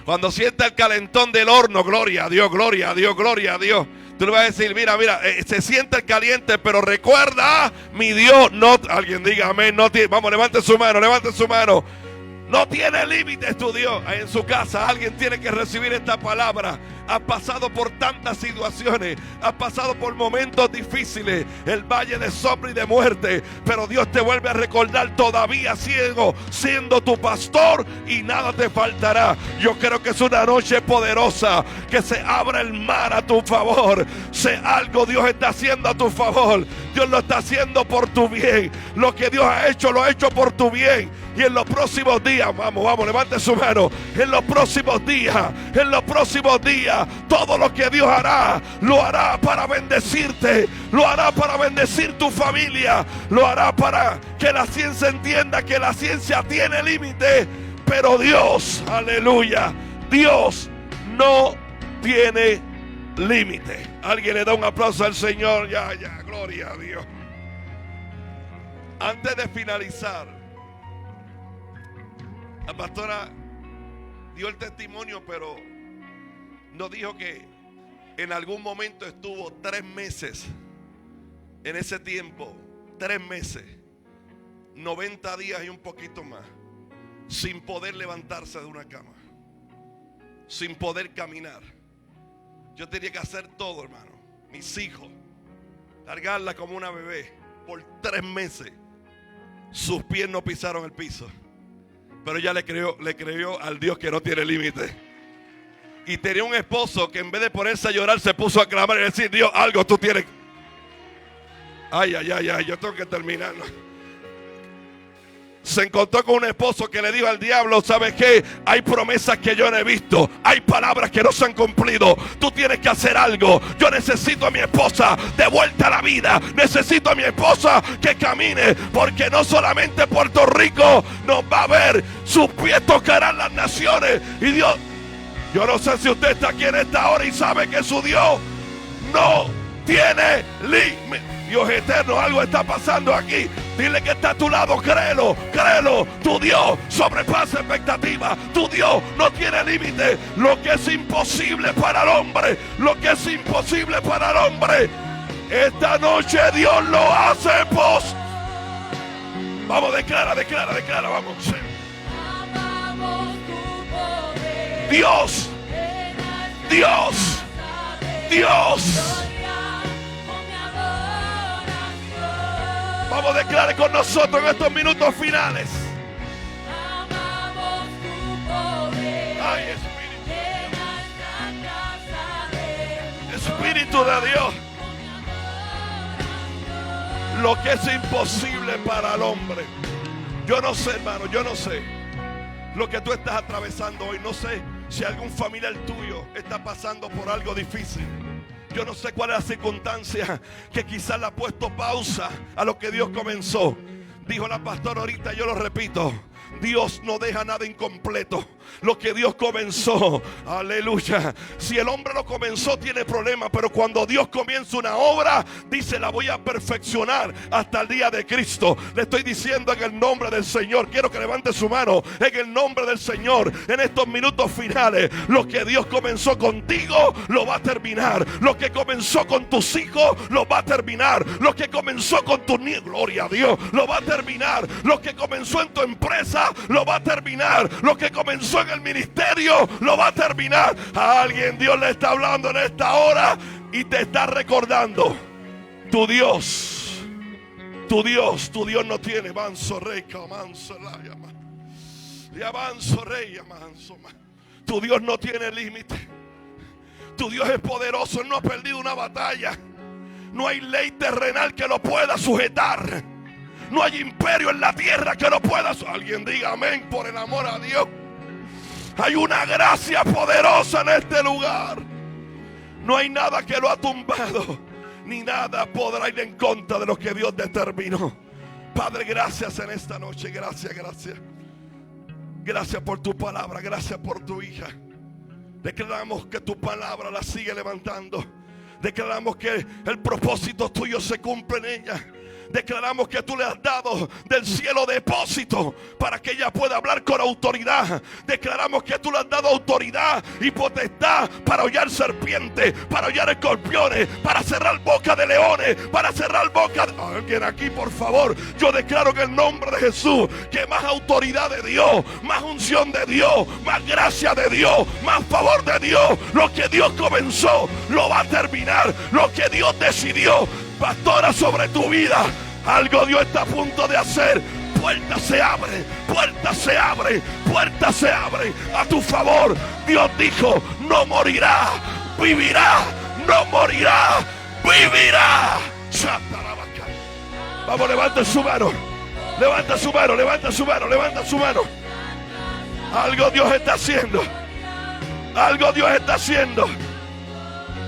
Speaker 3: Cuando sienta el calentón del horno, gloria a Dios, gloria a Dios, gloria a Dios. Tú le vas a decir: mira, se siente el caliente, pero recuerda, mi Dios no. Alguien diga amén. No tiene, vamos, levante su mano, levante su mano. No tiene límites tu Dios. Ahí en su casa alguien tiene que recibir esta palabra. Has pasado por tantas situaciones, has pasado por momentos difíciles, el valle de sombra y de muerte, pero Dios te vuelve a recordar: todavía siendo tu pastor, y nada te faltará. Yo creo que es una noche poderosa, que se abra el mar a tu favor. Algo Dios está haciendo a tu favor. Dios lo está haciendo por tu bien. Lo que Dios ha hecho, lo ha hecho por tu bien. Y en los próximos días, vamos, levante su mano. En los próximos días, todo lo que Dios hará, lo hará para bendecirte, lo hará para bendecir tu familia, lo hará para que la ciencia entienda que la ciencia tiene límite, pero Dios, aleluya, Dios no tiene límite. Alguien le da un aplauso al Señor. Ya, gloria a Dios. Antes de finalizar, la pastora dio el testimonio, pero nos dijo que en algún momento estuvo 3 meses, en ese tiempo, 3 meses, 90 días y un poquito más, sin poder levantarse de una cama, sin poder caminar. Yo tenía que hacer todo, hermano. Mis hijos, cargarla como una bebé por 3 meses. Sus pies no pisaron el piso. Pero ella le creyó al Dios que no tiene límite. Y tenía un esposo que en vez de ponerse a llorar, se puso a clamar y decir: Dios, algo tú tienes. Ay, yo tengo que terminar. Se encontró con un esposo que le dijo al diablo: ¿sabes qué? Hay promesas que yo no he visto, hay palabras que no se han cumplido, tú tienes que hacer algo. Yo necesito a mi esposa de vuelta a la vida, necesito a mi esposa que camine, porque no solamente Puerto Rico nos va a ver, sus pies tocarán las naciones. Y Dios, yo no sé si usted está aquí en esta hora y sabe que su Dios no tiene límite. Dios eterno, algo está pasando aquí. Dile que está a tu lado, créelo. Tu Dios sobrepasa expectativas. Tu Dios no tiene límite. Lo que es imposible para el hombre, esta noche Dios lo hace posible. Vamos, declara, vamos. Dios. Vamos, declare con nosotros en estos minutos finales.
Speaker 6: Amamos tu poder.
Speaker 3: Ay, Espíritu de Dios. Lo que es imposible para el hombre. Yo no sé, hermano, yo no sé lo que tú estás atravesando hoy. No sé si algún familiar tuyo está pasando por algo difícil. Yo no sé cuál es la circunstancia que quizás le ha puesto pausa a lo que Dios comenzó. Dijo la pastora ahorita, yo lo repito: Dios no deja nada incompleto. lo que Dios comenzó. Aleluya. Si el hombre lo comenzó, tiene problemas, pero cuando Dios comienza una obra, dice: la voy a perfeccionar hasta el día de Cristo. Le estoy diciendo en el nombre del Señor, quiero que levante su mano, en el nombre del Señor, en estos minutos finales, lo que Dios comenzó contigo, lo va a terminar. Lo que comenzó con tus hijos, lo va a terminar. Lo que comenzó con tus niños, gloria a Dios, lo va a terminar. Lo que comenzó en tu empresa, lo va a terminar. Lo que comenzó en el ministerio, lo va a terminar. A alguien Dios le está hablando en esta hora y te está recordando: tu Dios no tiene manso rey, manso la llama. Y avanzo rey, avanzo. Tu Dios no tiene límite. Tu Dios es poderoso, Él no ha perdido una batalla. No hay ley terrenal que lo pueda sujetar. No hay imperio en la tierra que lo pueda. Alguien diga amén por el amor a Dios. Hay una gracia poderosa en este lugar. No hay nada que lo ha tumbado, ni nada podrá ir en contra de lo que Dios determinó. Padre, gracias en esta noche. Gracias, gracias. Gracias por tu palabra, gracias por tu hija. Declaramos que tu palabra la sigue levantando. Declaramos que el propósito tuyo se cumple en ella. Declaramos que tú le has dado del cielo depósito para que ella pueda hablar con autoridad. Declaramos que tú le has dado autoridad y potestad para hollar serpientes, para hollar escorpiones, para cerrar boca de leones, para cerrar boca de... Alguien aquí, por favor, yo declaro en el nombre de Jesús que más autoridad de Dios, más unción de Dios, más gracia de Dios, más favor de Dios. Lo que Dios comenzó, lo va a terminar. Lo que Dios decidió, pastora, sobre tu vida, algo Dios está a punto de hacer. Puertas se abren, puertas se abren, puertas se abren a tu favor. Dios dijo: no morirá, vivirá. No morirá, vivirá. Vamos, levanta su mano. Levanta su mano, levanta su mano, levanta su mano. Algo Dios está haciendo. Algo Dios está haciendo.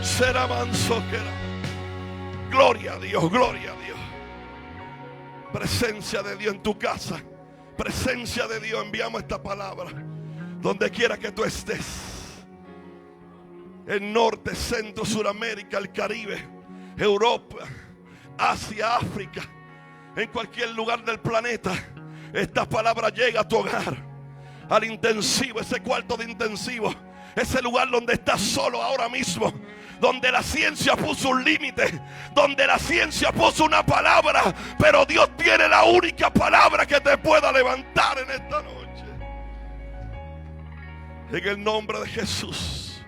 Speaker 3: Será manso que era. Gloria a Dios, gloria a Dios. Presencia de Dios en tu casa. Presencia de Dios, enviamos esta palabra donde quiera que tú estés. El norte, centro, Suramérica, el Caribe, Europa, Asia, África, en cualquier lugar del planeta, esta palabra llega a tu hogar, al intensivo, ese cuarto de intensivo, ese lugar donde estás solo ahora mismo, donde la ciencia puso un límite, donde la ciencia puso una palabra, pero Dios tiene la única palabra que te pueda levantar en esta noche. En el nombre de Jesús,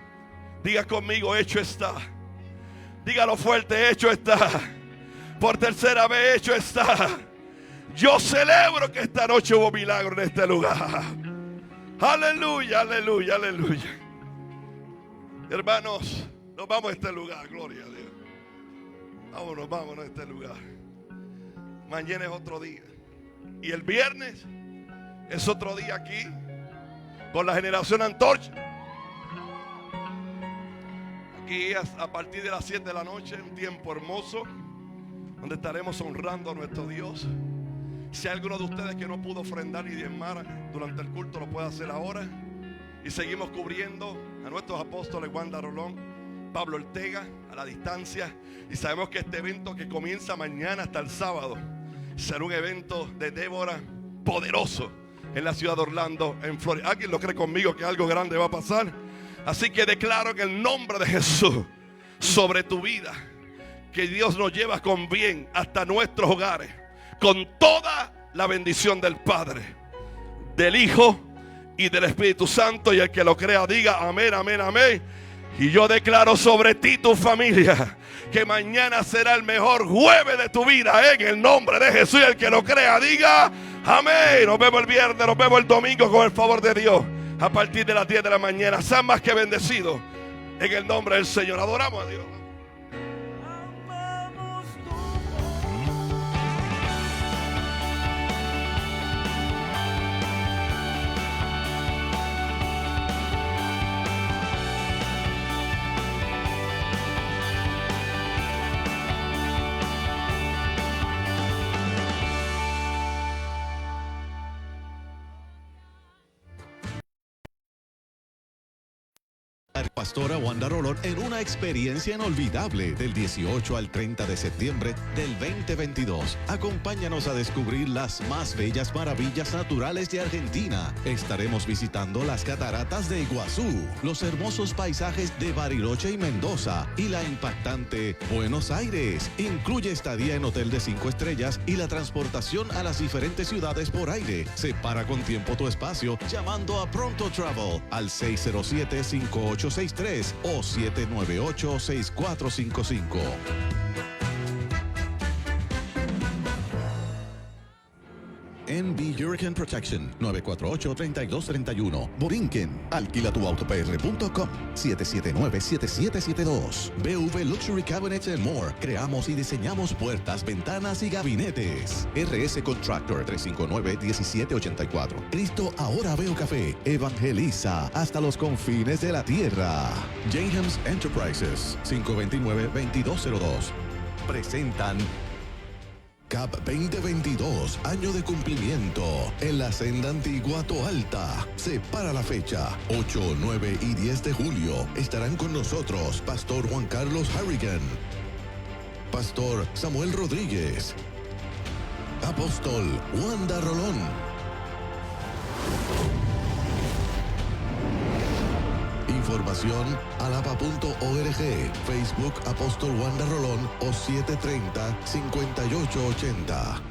Speaker 3: diga conmigo: hecho está. Dígalo fuerte: hecho está. Por tercera vez, hecho está. Yo celebro que esta noche hubo milagro en este lugar. Aleluya, aleluya, aleluya. Hermanos, nos vamos a este lugar, gloria a Dios. Vámonos a este lugar. Mañana es otro día. Y el viernes es otro día aquí con la generación Antorcha. Aquí a partir de las 7 de la noche, un tiempo hermoso donde estaremos honrando a nuestro Dios. Si hay alguno de ustedes que no pudo ofrendar y diezmar durante el culto, lo puede hacer ahora. Y seguimos cubriendo a nuestros apóstoles Wanda Rolón, Pablo Ortega, a la distancia. Y sabemos que este evento que comienza mañana hasta el sábado será un evento de Débora poderoso en la ciudad de Orlando, en Florida. ¿Alguien lo cree conmigo que algo grande va a pasar? Así que declaro en el nombre de Jesús sobre tu vida que Dios nos lleva con bien hasta nuestros hogares, con toda la bendición del Padre, del Hijo y del Espíritu Santo. Y el que lo crea diga amén, amén, amén. Y yo declaro sobre ti, tu familia, que mañana será el mejor jueves de tu vida, en el nombre de Jesús. Y el que lo crea diga amén. Nos vemos el viernes, nos vemos el domingo con el favor de Dios a partir de las 10 de la mañana. Sean más que bendecidos en el nombre del Señor. Adoramos a Dios.
Speaker 7: Pastora Wanda Rolón en una experiencia inolvidable del 18 al 30 de septiembre del 2022. Acompáñanos a descubrir las más bellas maravillas naturales de Argentina. Estaremos visitando las cataratas de Iguazú, los hermosos paisajes de Bariloche y Mendoza y la impactante Buenos Aires. Incluye estadía en hotel de 5 estrellas y la transportación a las diferentes ciudades por aire. Separa con tiempo tu espacio llamando a Pronto Travel al 607-5863 o 798-6455. NB Hurricane Protection 948-3231. Borinquen. Alquilatuautopr.com 779-7772. BV Luxury Cabinets and More. Creamos y diseñamos puertas, ventanas y gabinetes. RS Contractor 359-1784. Cristo Ahora Veo Café. Evangeliza hasta los confines de la tierra. James Enterprises 529-2202. Presentan CAP 2022, año de cumplimiento, en la Senda Antigua Toalta. Separa la fecha, 8, 9 y 10 de julio. Estarán con nosotros Pastor Juan Carlos Harrigan, Pastor Samuel Rodríguez, Apóstol Wanda Rolón. Información alapa.org, Facebook Apóstol Wanda Rolón o 730-5880.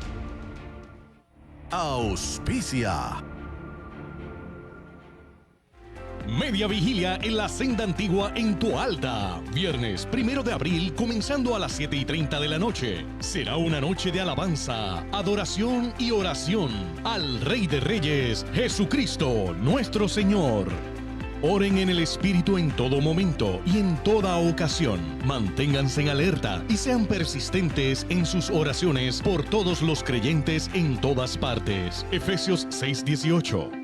Speaker 7: Auspicia.
Speaker 8: Media vigilia en la Senda Antigua en Toalta. Viernes 1 de abril, comenzando a las 7:30 de la noche. Será una noche de alabanza, adoración y oración al Rey de Reyes, Jesucristo, nuestro Señor. Oren en el Espíritu en todo momento y en toda ocasión. Manténganse en alerta y sean persistentes en sus oraciones por todos los creyentes en todas partes. Efesios 6:18.